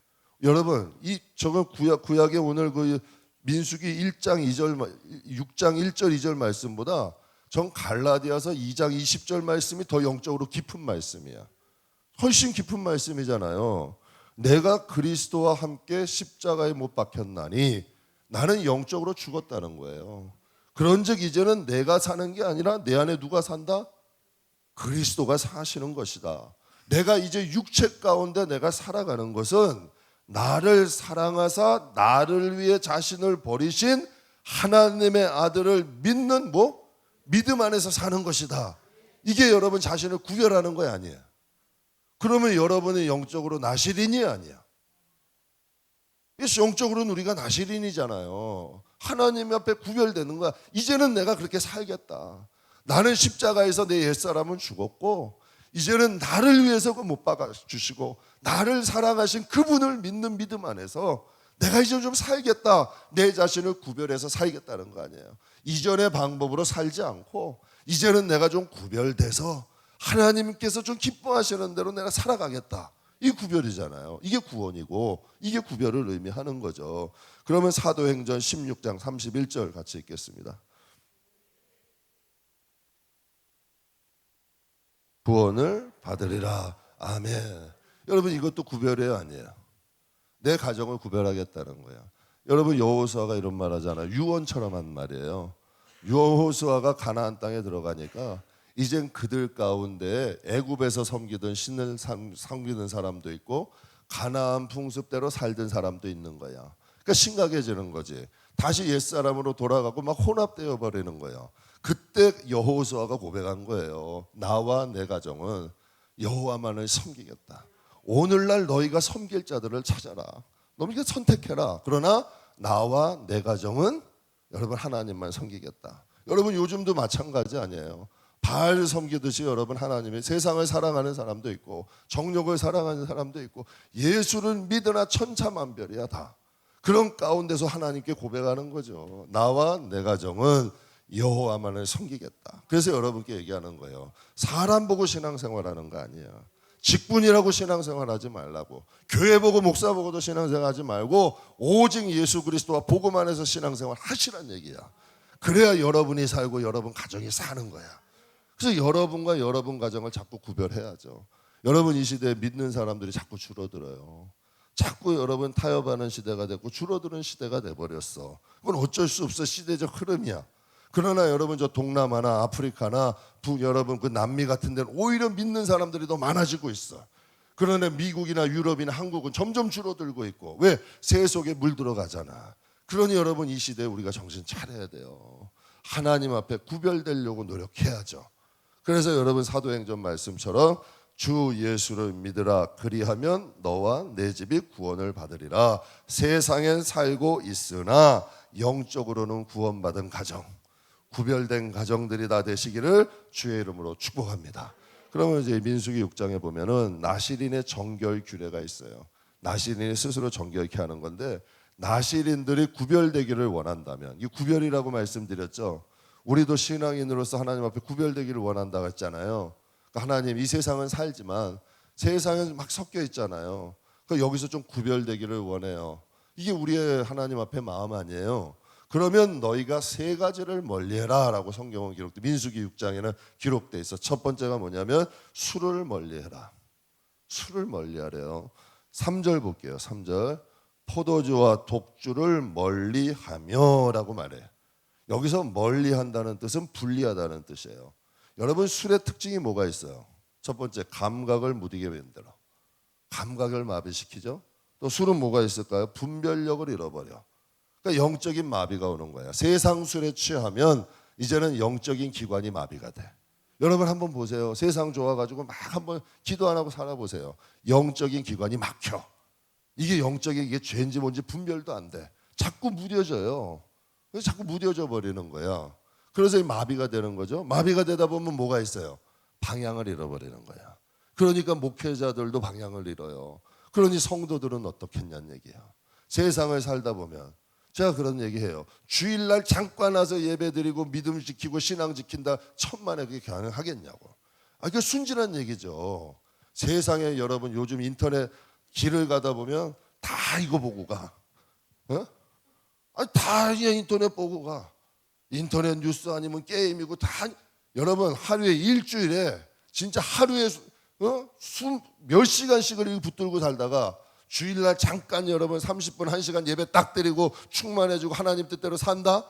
Speaker 1: 여러분, 저건 구약의 오늘 그 민수기 1장 2절 6장 1절 2절 말씀보다 전 갈라디아서 2장 20절 말씀이 더 영적으로 깊은 말씀이야. 훨씬 깊은 말씀이잖아요. 내가 그리스도와 함께 십자가에 못 박혔나니 나는 영적으로 죽었다는 거예요. 그런즉 이제는 내가 사는 게 아니라 내 안에 누가 산다? 그리스도가 사시는 것이다. 내가 이제 육체 가운데 내가 살아가는 것은 나를 사랑하사 나를 위해 자신을 버리신 하나님의 아들을 믿는 믿음 안에서 사는 것이다. 이게 여러분 자신을 구별하는 거 아니에요. 그러면 여러분은 영적으로 나실인이 아니야. 영적으로는 우리가 나실인이잖아요. 하나님 앞에 구별되는 거야. 이제는 내가 그렇게 살겠다. 나는 십자가에서 내 옛사람은 죽었고 이제는 나를 위해서 못 박아주시고 나를 사랑하신 그분을 믿는 믿음 안에서 내가 이제 좀 살겠다. 내 자신을 구별해서 살겠다는 거 아니에요. 이전의 방법으로 살지 않고 이제는 내가 좀 구별돼서 하나님께서 좀 기뻐하시는 대로 내가 살아가겠다. 이 구별이잖아요. 이게 구원이고 이게 구별을 의미하는 거죠. 그러면 사도행전 16장 31절 같이 읽겠습니다. 구원을 받으리라. 아멘. 여러분 이것도 구별이에요, 아니에요? 내 가정을 구별하겠다는 거야. 여러분 여호수아가 이런 말 하잖아요. 유언처럼 한 말이에요. 여호수아가 가나안 땅에 들어가니까 이젠 그들 가운데 애굽에서 섬기던 신을 섬기는 사람도 있고 가나안 풍습대로 살던 사람도 있는 거야. 그러니까 심각해지는 거지. 다시 옛사람으로 돌아가고 막 혼합되어 버리는 거예요. 그때 여호수아가 고백한 거예요. 나와 내 가정은 여호와만을 섬기겠다. 오늘날 너희가 섬길 자들을 찾아라. 너희가 선택해라. 그러나 나와 내 가정은 여러분 하나님만 섬기겠다. 여러분 요즘도 마찬가지 아니에요. 바알 섬기듯이 여러분 하나님의 세상을 사랑하는 사람도 있고 정욕을 사랑하는 사람도 있고 예수를 믿으나 천차만별이야 다. 그런 가운데서 하나님께 고백하는 거죠. 나와 내 가정은 여호와만을 섬기겠다. 그래서 여러분께 얘기하는 거예요. 사람 보고 신앙생활하는 거 아니에요. 직분이라고 신앙생활하지 말라고. 교회 보고 목사 보고도 신앙생활하지 말고 오직 예수 그리스도와 복음 안에서 신앙생활 하시란 얘기야. 그래야 여러분이 살고 여러분 가정이 사는 거야. 그래서 여러분과 여러분 가정을 자꾸 구별해야죠. 여러분 이 시대에 믿는 사람들이 자꾸 줄어들어요. 자꾸 여러분 타협하는 시대가 됐고 줄어드는 시대가 돼버렸어. 그건 어쩔 수 없어. 시대적 흐름이야. 그러나 여러분 저 동남아나 아프리카나 여러분 그 남미 같은 데는 오히려 믿는 사람들이 더 많아지고 있어. 그러나 미국이나 유럽이나 한국은 점점 줄어들고 있고 왜? 새 속에 물 들어가잖아. 그러니 여러분 이 시대에 우리가 정신 차려야 돼요. 하나님 앞에 구별되려고 노력해야죠. 그래서 여러분 사도행전 말씀처럼 주 예수를 믿으라 그리하면 너와 내 집이 구원을 받으리라. 세상엔 살고 있으나 영적으로는 구원받은 가정, 구별된 가정들이 다 되시기를 주의 이름으로 축복합니다. 그러면 이제 민수기 6장에 보면은 나시린의 정결 규례가 있어요. 나시린이 스스로 정결케 하는 건데 나시린들이 구별되기를 원한다면, 이 구별이라고 말씀드렸죠. 우리도 신앙인으로서 하나님 앞에 구별되기를 원한다고 했잖아요. 그러니까 하나님 이 세상은 살지만 세상은 막 섞여 있잖아요. 그러니까 여기서 좀 구별되기를 원해요. 이게 우리의 하나님 앞에 마음 아니에요. 그러면 너희가 세 가지를 멀리해라 라고 성경은 기록돼. 민수기 6장에는 기록돼 있어. 첫 번째가 뭐냐면 술을 멀리해라. 술을 멀리하래요. 3절 볼게요. 3절 포도주와 독주를 멀리하며 라고 말해. 여기서 멀리한다는 뜻은 분리하다는 뜻이에요. 여러분 술의 특징이 뭐가 있어요? 첫 번째 감각을 무디게 만들어. 감각을 마비시키죠. 또 술은 뭐가 있을까요? 분별력을 잃어버려. 그러니까 영적인 마비가 오는 거야. 세상 술에 취하면 이제는 영적인 기관이 마비가 돼. 여러분 한번 보세요. 세상 좋아가지고 막 한번 기도 안 하고 살아보세요. 영적인 기관이 막혀. 이게 영적인 이게 죄인지 뭔지 분별도 안 돼. 자꾸 무뎌져요. 그래서 자꾸 무뎌져 버리는 거야. 그래서 이 마비가 되는 거죠. 마비가 되다 보면 뭐가 있어요? 방향을 잃어버리는 거야. 그러니까 목회자들도 방향을 잃어요. 그러니 성도들은 어떻겠냐는 얘기야. 세상을 살다 보면 제가 그런 얘기해요. 주일날 잠깐 와서 예배드리고 믿음 지키고 신앙 지킨다 천만에 그게 가능하겠냐고. 그게 순진한 얘기죠. 세상에 여러분 요즘 인터넷 길을 가다 보면 다 이거 보고 가. 어? 다 인터넷 보고 가. 인터넷 뉴스 아니면 게임이고 다. 여러분 하루에 일주일에 진짜 하루에 몇 시간씩을 붙들고 살다가 주일날 잠깐 여러분 30분 1시간 예배 딱 드리고 충만해지고 하나님 뜻대로 산다?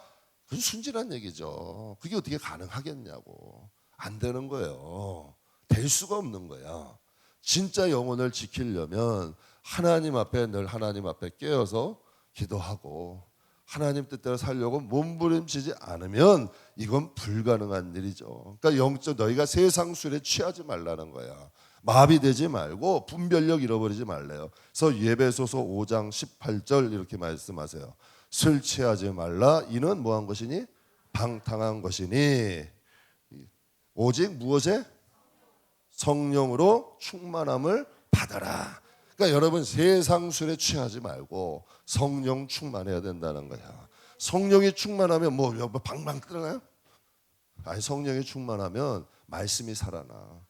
Speaker 1: 그건 순진한 얘기죠. 그게 어떻게 가능하겠냐고. 안 되는 거예요. 될 수가 없는 거야. 진짜 영혼을 지키려면 하나님 앞에 늘 하나님 앞에 깨어서 기도하고 하나님 뜻대로 살려고 몸부림치지 않으면 이건 불가능한 일이죠. 그러니까 영적 너희가 세상 술에 취하지 말라는 거야. 마비되지 말고 분별력 잃어버리지 말래요. 그래서 예배소서 5장 18절 이렇게 말씀하세요. 술 취하지 말라. 이는 뭐한 것이니? 방탕한 것이니 오직 무엇에? 성령으로 충만함을 받아라. 그러니까 여러분 세상 술에 취하지 말고 성령 충만해야 된다는 거야. 성령이 충만하면 뭐 방방 뜨나요? 아니 성령이 충만하면 말씀이 살아나.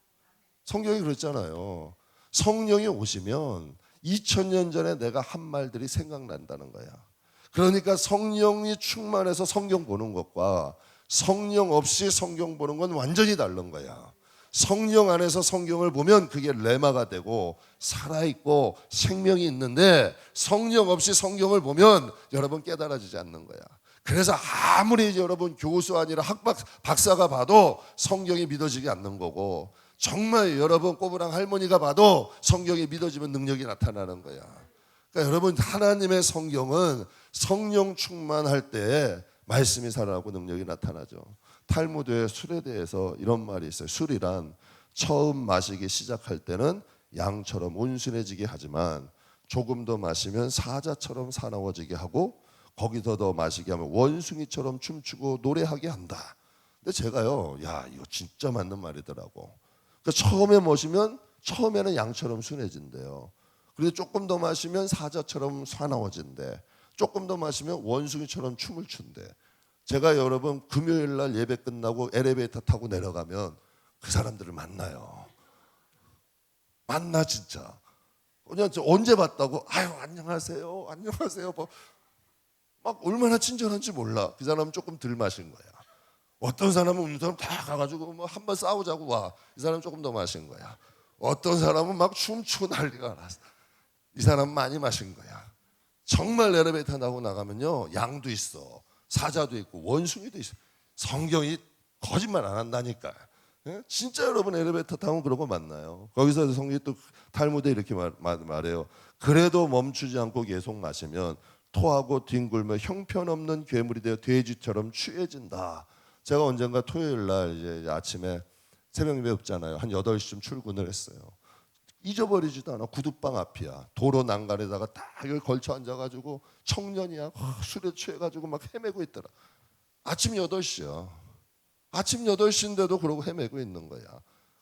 Speaker 1: 성경이 그랬잖아요. 성령이 오시면 2000년 전에 내가 한 말들이 생각난다는 거야. 그러니까 성령이 충만해서 성경 보는 것과 성령 없이 성경 보는 건 완전히 다른 거야. 성령 안에서 성경을 보면 그게 레마가 되고 살아있고 생명이 있는데 성령 없이 성경을 보면 여러분 깨달아지지 않는 거야. 그래서 아무리 여러분 교수 아니라 박사가 봐도 성경이 믿어지지 않는 거고 정말 여러분 꼬부랑 할머니가 봐도 성경이 믿어지면 능력이 나타나는 거야. 그러니까 여러분 하나님의 성경은 성령 충만할 때 말씀이 살아나고 능력이 나타나죠. 탈무드의 술에 대해서 이런 말이 있어요. 술이란 처음 마시기 시작할 때는 양처럼 온순해지게 하지만 조금 더 마시면 사자처럼 사나워지게 하고 거기서 더 마시게 하면 원숭이처럼 춤추고 노래하게 한다. 근데 제가요, 야 이거 진짜 맞는 말이더라고. 그러니까 처음에 마시면 처음에는 양처럼 순해진대요. 그리고 조금 더 마시면 사자처럼 사나워진대. 조금 더 마시면 원숭이처럼 춤을 춘대. 제가 여러분 금요일 날 예배 끝나고 엘리베이터 타고 내려가면 그 사람들을 만나요. 만나 진짜. 그냥 언제 봤다고? 아유 안녕하세요, 안녕하세요. 막 얼마나 친절한지 몰라. 그 사람은 조금 덜 마신 거야. 어떤 사람은 우리 사람 다 가가지고 뭐 한번 싸우자고 와. 이 사람은 조금 더 마신 거야. 어떤 사람은 막 춤추고 난리가 났어. 이 사람은 많이 마신 거야. 정말 엘리베이터 타고 나가면요, 양도 있어, 사자도 있고 원숭이도 있어. 성경이 거짓말 안 한다니까. 예? 진짜 여러분 엘리베이터 타면 그러고 만나요. 거기서 성경이 또 탈무드에 이렇게 말해요. 그래도 멈추지 않고 계속 마시면 토하고 뒹굴며 형편없는 괴물이 되어 돼지처럼 취해진다. 제가 언젠가 토요일 날 이제 아침에 새벽 예배 없잖아요. 한 8시쯤 출근을 했어요. 잊어버리지도 않아. 구두방 앞이야. 도로 난간에다가 딱 여기 걸쳐 앉아가지고 청년이야. 술에 취해가지고 막 헤매고 있더라. 아침 8시야. 아침 8시인데도 그러고 헤매고 있는 거야.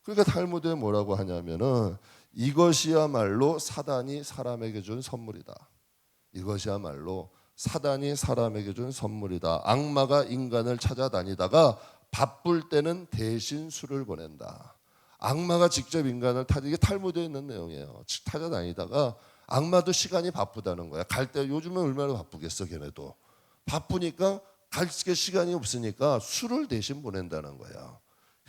Speaker 1: 그러니까 탈무드에 뭐라고 하냐면은 이것이야말로 사단이 사람에게 준 선물이다. 이것이야말로 사단이 사람에게 준 선물이다. 악마가 인간을 찾아다니다가 바쁠 때는 대신 술을 보낸다. 악마가 직접 인간을 이게 탈무드에 있는 내용이에요. 찾아다니다가 악마도 시간이 바쁘다는 거야. 갈 때 요즘은 얼마나 바쁘겠어. 걔네도 바쁘니까 갈 시간이 없으니까 술을 대신 보낸다는 거야.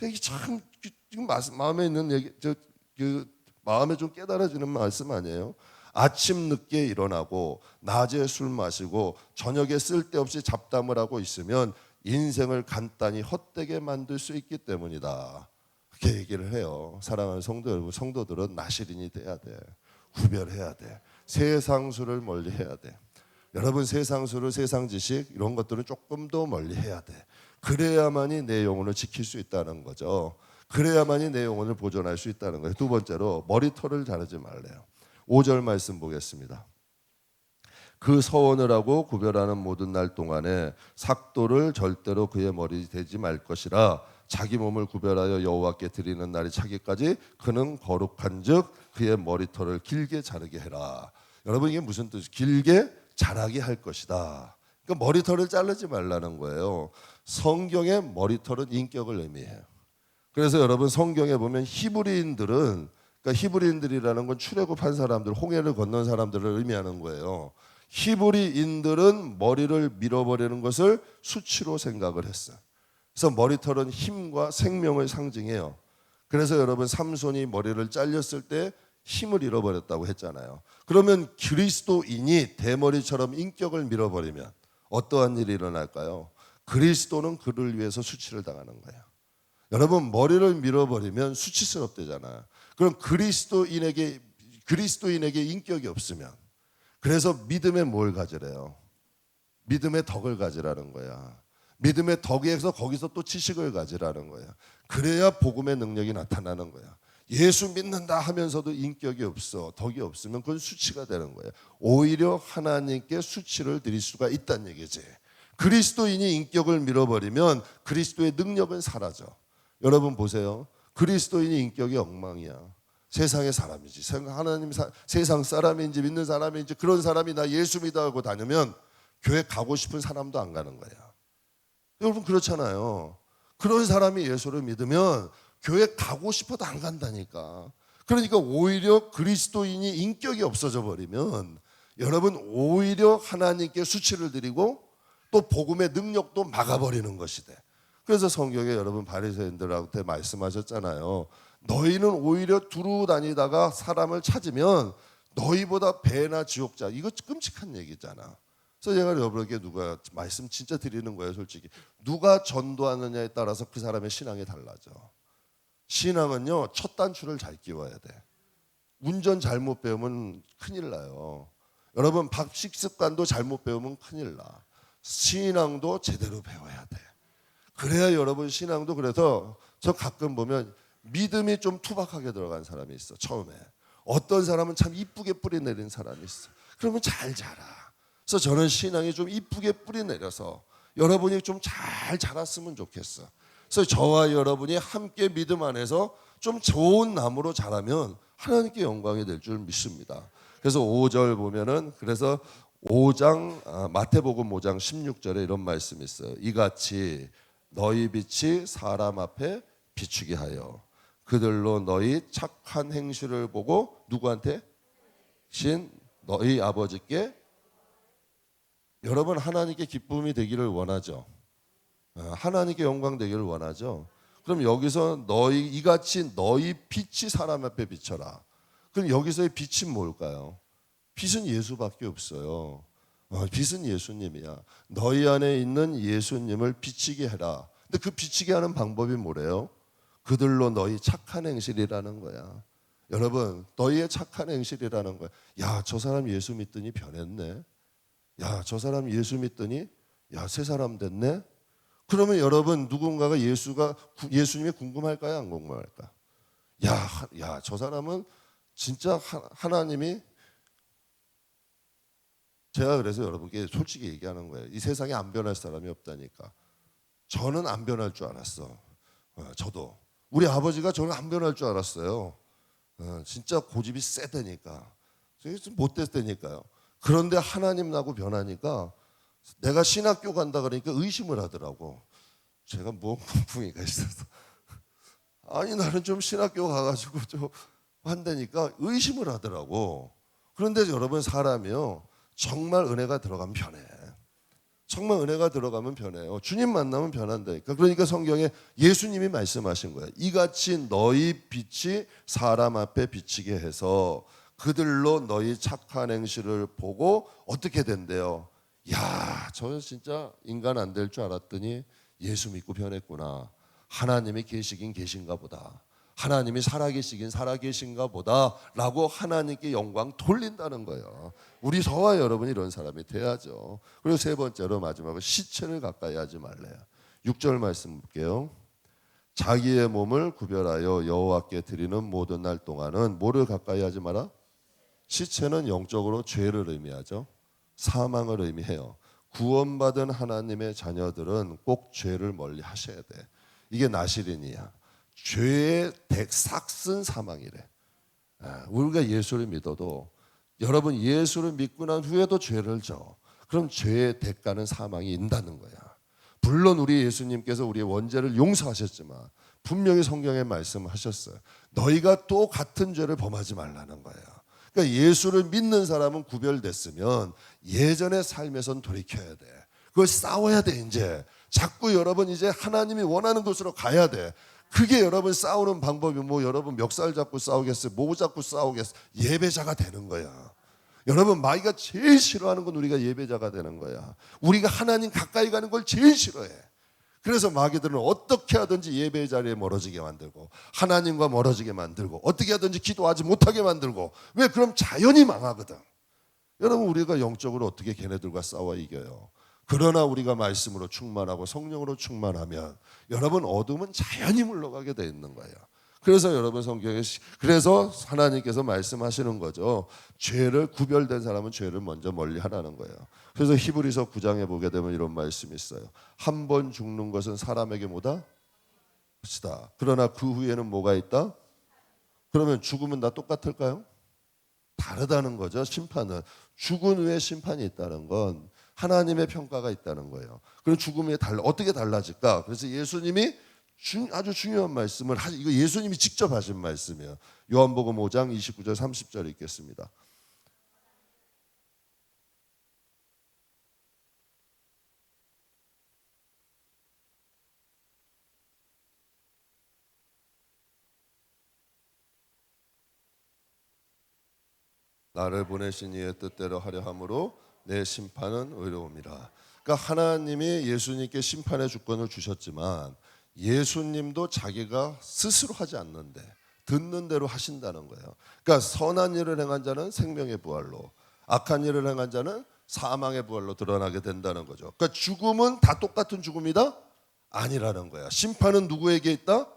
Speaker 1: 이게 참 지금 마음에 있는 얘기, 마음에 좀 깨달아지는 말씀 아니에요? 아침 늦게 일어나고 낮에 술 마시고 저녁에 쓸데없이 잡담을 하고 있으면 인생을 간단히 헛되게 만들 수 있기 때문이다. 그렇게 얘기를 해요. 사랑하는 성도 여러분, 성도들은 나시린이 돼야 돼. 구별해야 돼. 세상 술을 멀리 해야 돼. 여러분 세상 술을, 세상 지식 이런 것들은 조금 더 멀리 해야 돼. 그래야만이 내 영혼을 지킬 수 있다는 거죠. 그래야만이 내 영혼을 보존할 수 있다는 거예요. 두 번째로 머리털을 자르지 말래요. 5절 말씀 보겠습니다. 그 서원을 하고 구별하는 모든 날 동안에 삭도를 절대로 그의 머리에 대지 말 것이라. 자기 몸을 구별하여 여호와께 드리는 날이 차기까지 그는 거룩한즉 그의 머리털을 길게 자르게 해라. 여러분 이게 무슨 뜻이에요? 길게 자라게 할 것이다. 그러니까 머리털을 자르지 말라는 거예요. 성경의 머리털은 인격을 의미해요. 그래서 여러분 성경에 보면 히브리인들은, 그러니까 히브리인들이라는 건 출애굽한 사람들, 홍해를 건넌 사람들을 의미하는 거예요. 히브리인들은 머리를 밀어버리는 것을 수치로 생각을 했어요. 그래서 머리털은 힘과 생명을 상징해요. 그래서 여러분 삼손이 머리를 잘렸을 때 힘을 잃어버렸다고 했잖아요. 그러면 그리스도인이 대머리처럼 인격을 밀어버리면 어떠한 일이 일어날까요? 그리스도는 그를 위해서 수치를 당하는 거예요. 여러분 머리를 밀어버리면 수치스럽대잖아요. 그럼 그리스도인에게 인격이 없으면, 그래서 믿음의 뭘 가지래요? 믿음의 덕을 가지라는 거야. 믿음의 덕에서 거기서 또 지식을 가지라는 거야. 그래야 복음의 능력이 나타나는 거야. 예수 믿는다 하면서도 인격이 없어, 덕이 없으면 그건 수치가 되는 거야. 오히려 하나님께 수치를 드릴 수가 있다는 얘기지. 그리스도인이 인격을 밀어버리면 그리스도의 능력은 사라져. 여러분 보세요. 그리스도인이 인격이 엉망이야. 세상의 사람이지, 세상 사람인지 믿는 사람인지 그런 사람이 나 예수 믿어 하고 다니면 교회 가고 싶은 사람도 안 가는 거야. 여러분 그렇잖아요. 그런 사람이 예수를 믿으면 교회 가고 싶어도 안 간다니까. 그러니까 오히려 그리스도인이 인격이 없어져 버리면 여러분 오히려 하나님께 수치를 드리고 또 복음의 능력도 막아버리는 것이 돼. 그래서 성경에 여러분 바리새인들한테 말씀하셨잖아요. 너희는 오히려 두루 다니다가 사람을 찾으면 너희보다 배나 지옥자. 이거 끔찍한 얘기잖아. 그래서 제가 여러분에게 누가 말씀 진짜 드리는 거예요. 솔직히 누가 전도하느냐에 따라서 그 사람의 신앙이 달라져. 신앙은요 첫 단추를 잘 끼워야 돼. 운전 잘못 배우면 큰일 나요. 여러분 밥식 습관도 잘못 배우면 큰일 나. 신앙도 제대로 배워야 돼. 그래야 여러분 신앙도. 그래서 저 가끔 보면 믿음이 좀 투박하게 들어간 사람이 있어. 처음에 어떤 사람은 참 이쁘게 뿌리 내린 사람이 있어. 그러면 잘 자라. 그래서 저는 신앙이 좀 이쁘게 뿌리 내려서 여러분이 좀 잘 자랐으면 좋겠어. 그래서 저와 여러분이 함께 믿음 안에서 좀 좋은 나무로 자라면 하나님께 영광이 될 줄 믿습니다. 그래서 5절 보면은 그래서 5장 마태복음 5장 16절에 이런 말씀이 있어요. 이같이 너희 빛이 사람 앞에 비추게 하여 그들로 너희 착한 행실을 보고 누구한테? 신 너희 아버지께. 여러분 하나님께 기쁨이 되기를 원하죠. 하나님께 영광 되기를 원하죠. 그럼 여기서 너희 이같이 너희 빛이 사람 앞에 비춰라. 그럼 여기서의 빛은 뭘까요? 빛은 예수밖에 없어요. 빛은 예수님이야. 너희 안에 있는 예수님을 비치게 해라. 근데 그 비치게 하는 방법이 뭐래요? 그들로 너희 착한 행실이라는 거야. 여러분 너희의 착한 행실이라는 거야. 야, 저 사람 예수 믿더니 변했네. 야, 저 사람 예수 믿더니 야, 새 사람 됐네. 그러면 여러분 누군가가 예수님이 궁금할까요? 안 궁금할까? 야, 저 사람은 진짜 하나님이. 제가 그래서 여러분께 솔직히 얘기하는 거예요. 이 세상에 안 변할 사람이 없다니까. 저는 안 변할 줄 알았어. 저도 우리 아버지가 저는 안 변할 줄 알았어요. 진짜 고집이 세다니까. 좀 못됐다니까요. 그런데 하나님 나고 변하니까 내가 신학교 간다 그러니까 의심을 하더라고. 제가 뭐 공풍이가 있어서. 아니 나는 좀 신학교 가가지고 좀 한다니까 의심을 하더라고. 그런데 여러분 사람이요. 정말 은혜가 들어가면 변해. 정말 은혜가 들어가면 변해요. 주님 만나면 변한다니까. 그러니까 성경에 예수님이 말씀하신 거예요. 이같이 너희 빛이 사람 앞에 비치게 해서 그들로 너희 착한 행실을 보고 어떻게 된대요? 야, 저 진짜 인간 안 될 줄 알았더니 예수 믿고 변했구나. 하나님이 계시긴 계신가 보다. 하나님이 살아계시긴 살아계신가 보다 라고 하나님께 영광 돌린다는 거예요. 우리 저와 여러분이 이런 사람이 돼야죠. 그리고 세 번째로 마지막으로 시체를 가까이 하지 말래요. 6절 말씀 볼게요. 자기의 몸을 구별하여 여호와께 드리는 모든 날 동안은 뭐를 가까이 하지 마라? 시체는 영적으로 죄를 의미하죠. 사망을 의미해요. 구원받은 하나님의 자녀들은 꼭 죄를 멀리 하셔야 돼. 이게 나시린이야. 죄의 삭슨 사망이래. 우리가 예수를 믿어도 여러분 예수를 믿고 난 후에도 죄를 져. 그럼 죄의 대가는 사망이 있다는 거야. 물론 우리 예수님께서 우리의 원죄를 용서하셨지만 분명히 성경에 말씀하셨어요. 너희가 또 같은 죄를 범하지 말라는 거예요. 그러니까 예수를 믿는 사람은 구별됐으면 예전의 삶에선 돌이켜야 돼. 그걸 싸워야 돼. 이제 자꾸 여러분 이제 하나님이 원하는 곳으로 가야 돼. 그게 여러분 싸우는 방법이 뭐 여러분 멱살 잡고 싸우겠어요? 뭐 잡고 싸우겠어요? 예배자가 되는 거야. 여러분 마귀가 제일 싫어하는 건 우리가 예배자가 되는 거야. 우리가 하나님 가까이 가는 걸 제일 싫어해. 그래서 마귀들은 어떻게 하든지 예배 자리에 멀어지게 만들고 하나님과 멀어지게 만들고 어떻게 하든지 기도하지 못하게 만들고. 왜? 그럼 자연이 망하거든. 여러분 우리가 영적으로 어떻게 걔네들과 싸워 이겨요? 그러나 우리가 말씀으로 충만하고 성령으로 충만하면 여러분 어둠은 자연히 물러가게 돼 있는 거예요. 그래서 여러분 성경에 그래서 하나님께서 말씀하시는 거죠. 죄를 구별된 사람은 죄를 먼저 멀리 하라는 거예요. 그래서 히브리서 9장에 보게 되면 이런 말씀이 있어요. 한 번 죽는 것은 사람에게 뭐다? 것이다. 그러나 그 후에는 뭐가 있다? 그러면 죽음은 다 똑같을까요? 다르다는 거죠. 심판은 죽은 후에 심판이 있다는 건 하나님의 평가가 있다는 거예요. 그럼 죽음이 어떻게 달라질까? 그래서 예수님이 아주 중요한 말씀을 이거 예수님이 직접 하신 말씀이에요. 요한복음 5장 29절 30절 읽겠습니다. 나를 보내신 이의 뜻대로 하려 함으로 내 심판은 의로움이라. 그러니까 하나님이 예수님께 심판의 주권을 주셨지만 예수님도 자기가 스스로 하지 않는데 듣는 대로 하신다는 거예요. 그러니까 선한 일을 행한 자는 생명의 부활로, 악한 일을 행한 자는 사망의 부활로 드러나게 된다는 거죠. 그러니까 죽음은 다 똑같은 죽음이다? 아니라는 거야. 심판은 누구에게 있다?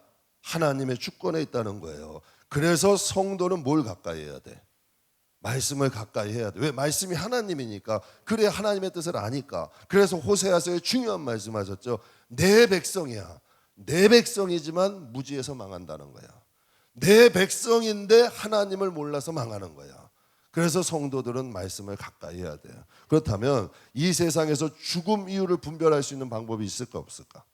Speaker 1: 하나님의 주권에 있다는 거예요. 그래서 성도는 뭘 가까이 해야 돼? 말씀을 가까이 해야 돼. 왜? 말씀이 하나님이니까. 그래야 하나님의 뜻을 아니까. 그래서 호세아서에 중요한 말씀하셨죠. 내 백성이야. 내 백성이지만 무지해서 망한다는 거야. 내 백성인데 하나님을 몰라서 망하는 거야. 그래서 성도들은 말씀을 가까이 해야 돼요. 그렇다면 이 세상에서 죽음 이유를 분별할 수 있는 방법이 있을까 없을까?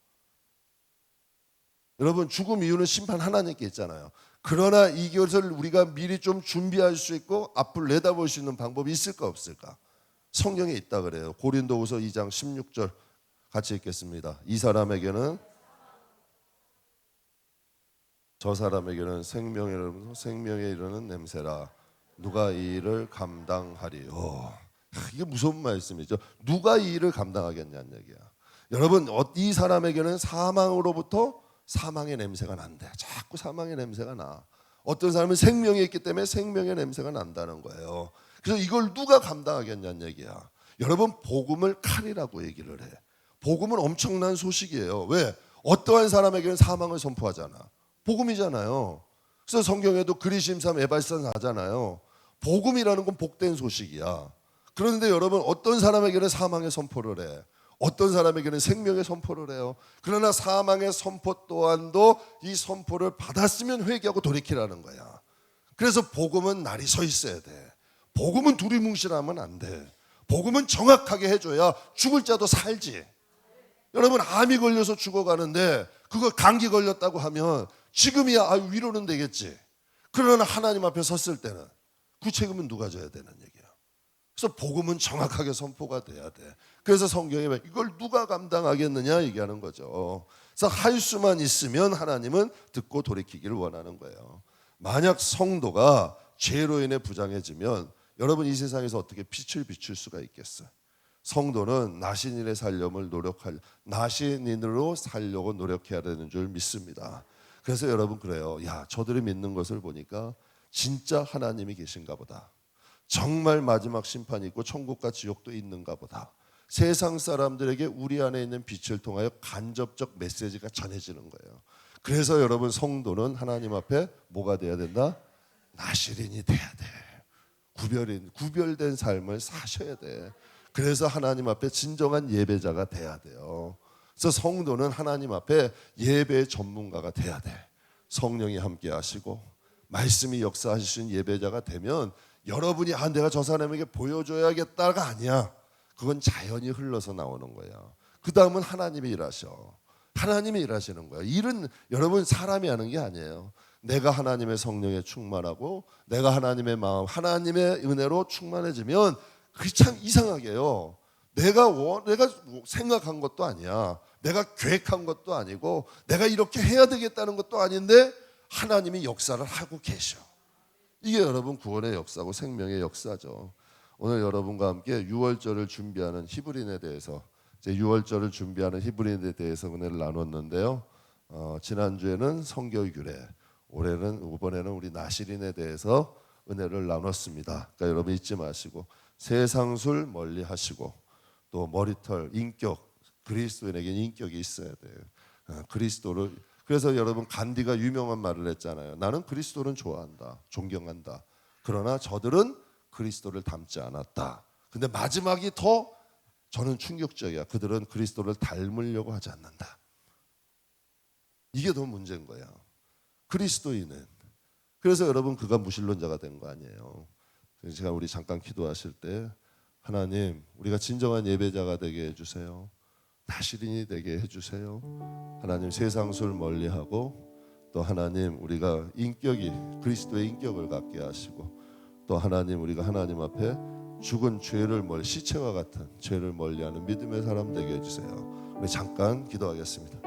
Speaker 1: 여러분, 죽음 이유는 심판 하나님께 있잖아요. 그러나 이것을 우리가 미리 좀 준비할 수 있고 앞을 내다볼 수 있는 방법이 있을까 없을까? 성경에 있다 그래요. 고린도후서 2장 16절 같이 읽겠습니다. 이 사람에게는 저 사람에게는 생명에 이르는 냄새라. 누가 이 일을 감당하리요? 이게 무서운 말씀이죠. 누가 이 일을 감당하겠냐는 얘기야. 여러분, 이 사람에게는 사망으로부터 사망의 냄새가 난대. 자꾸 사망의 냄새가 나. 어떤 사람은 생명이 있기 때문에 생명의 냄새가 난다는 거예요. 그래서 이걸 누가 감당하겠냐는 얘기야. 여러분, 복음을 칼이라고 얘기를 해. 복음은 엄청난 소식이에요. 왜? 어떠한 사람에게는 사망을 선포하잖아. 복음이잖아요. 그래서 성경에도 그리심삼 에발산 하잖아요. 복음이라는 건 복된 소식이야. 그런데 여러분, 어떤 사람에게는 사망의 선포를 해. 어떤 사람에게는 생명의 선포를 해요. 그러나 사망의 선포 또한도 이 선포를 받았으면 회개하고 돌이키라는 거야. 그래서 복음은 날이 서 있어야 돼. 복음은 두리뭉실하면 안 돼. 복음은 정확하게 해줘야 죽을 자도 살지. 여러분, 암이 걸려서 죽어가는데 그거 감기 걸렸다고 하면 지금이야 위로는 되겠지. 그러나 하나님 앞에 섰을 때는 그 책임은 누가 져야 되는 얘기야. 그래서 복음은 정확하게 선포가 돼야 돼. 그래서 성경에 이걸 누가 감당하겠느냐 얘기하는 거죠. 그래서 할 수만 있으면 하나님은 듣고 돌이키기를 원하는 거예요. 만약 성도가 죄로 인해 부정해지면 여러분, 이 세상에서 어떻게 빛을 비출 수가 있겠어요? 성도는 나신인의 살려면 나신인으로 살려고 노력해야 되는 줄 믿습니다. 그래서 여러분, 그래요. 야, 저들이 믿는 것을 보니까 진짜 하나님이 계신가 보다. 정말 마지막 심판이 있고 천국과 지옥도 있는가 보다. 세상 사람들에게 우리 안에 있는 빛을 통하여 간접적 메시지가 전해지는 거예요. 그래서 여러분, 성도는 하나님 앞에 뭐가 돼야 된다? 나실인이 돼야 돼. 구별된 삶을 사셔야 돼. 그래서 하나님 앞에 진정한 예배자가 돼야 돼요. 그래서 성도는 하나님 앞에 예배의 전문가가 돼야 돼. 성령이 함께 하시고 말씀이 역사하시는 예배자가 되면 여러분이 내가 저 사람에게 보여줘야겠다가 아니야. 그건 자연히 흘러서 나오는 거야. 그 다음은 하나님이 일하셔. 하나님이 일하시는 거야. 일은 여러분 사람이 하는 게 아니에요. 내가 하나님의 성령에 충만하고 내가 하나님의 마음, 하나님의 은혜로 충만해지면 그게 참 이상하게요. 내가 생각한 것도 아니야. 내가 계획한 것도 아니고 내가 이렇게 해야 되겠다는 것도 아닌데 하나님이 역사를 하고 계셔. 이게 여러분 구원의 역사고 생명의 역사죠. 오늘 여러분과 함께 유월절을 준비하는 히브리인에 대해서 유월절을 준비하는 히브리인에 대해서 은혜를 나눴는데요. 지난주에는 성결 규례, 이번에는 우리 나실인에 대해서 은혜를 나눴습니다. 그러니까 여러분 잊지 마시고 세상술 멀리 하시고 또 머리털, 인격, 그리스도인에게는 인격이 있어야 돼요. 그리스도를 그래서 여러분 간디가 유명한 말을 했잖아요. 나는 그리스도를 좋아한다, 존경한다. 그러나 저들은 그리스도를 닮지 않았다. 근데 마지막이 더 저는 충격적이야. 그들은 그리스도를 닮으려고 하지 않는다. 이게 더 문제인 거야. 그리스도인은. 그래서 여러분 그가 무신론자가 된 거 아니에요. 제가 우리 잠깐 기도하실 때 하나님 우리가 진정한 예배자가 되게 해주세요. 나실인이 되게 해주세요. 하나님 세상술 멀리하고 또 하나님 우리가 그리스도의 인격을 갖게 하시고 또 하나님 우리가 하나님 앞에 죽은 시체와 같은 죄를 멀리하는 믿음의 사람 되게 해주세요. 우리 잠깐 기도하겠습니다.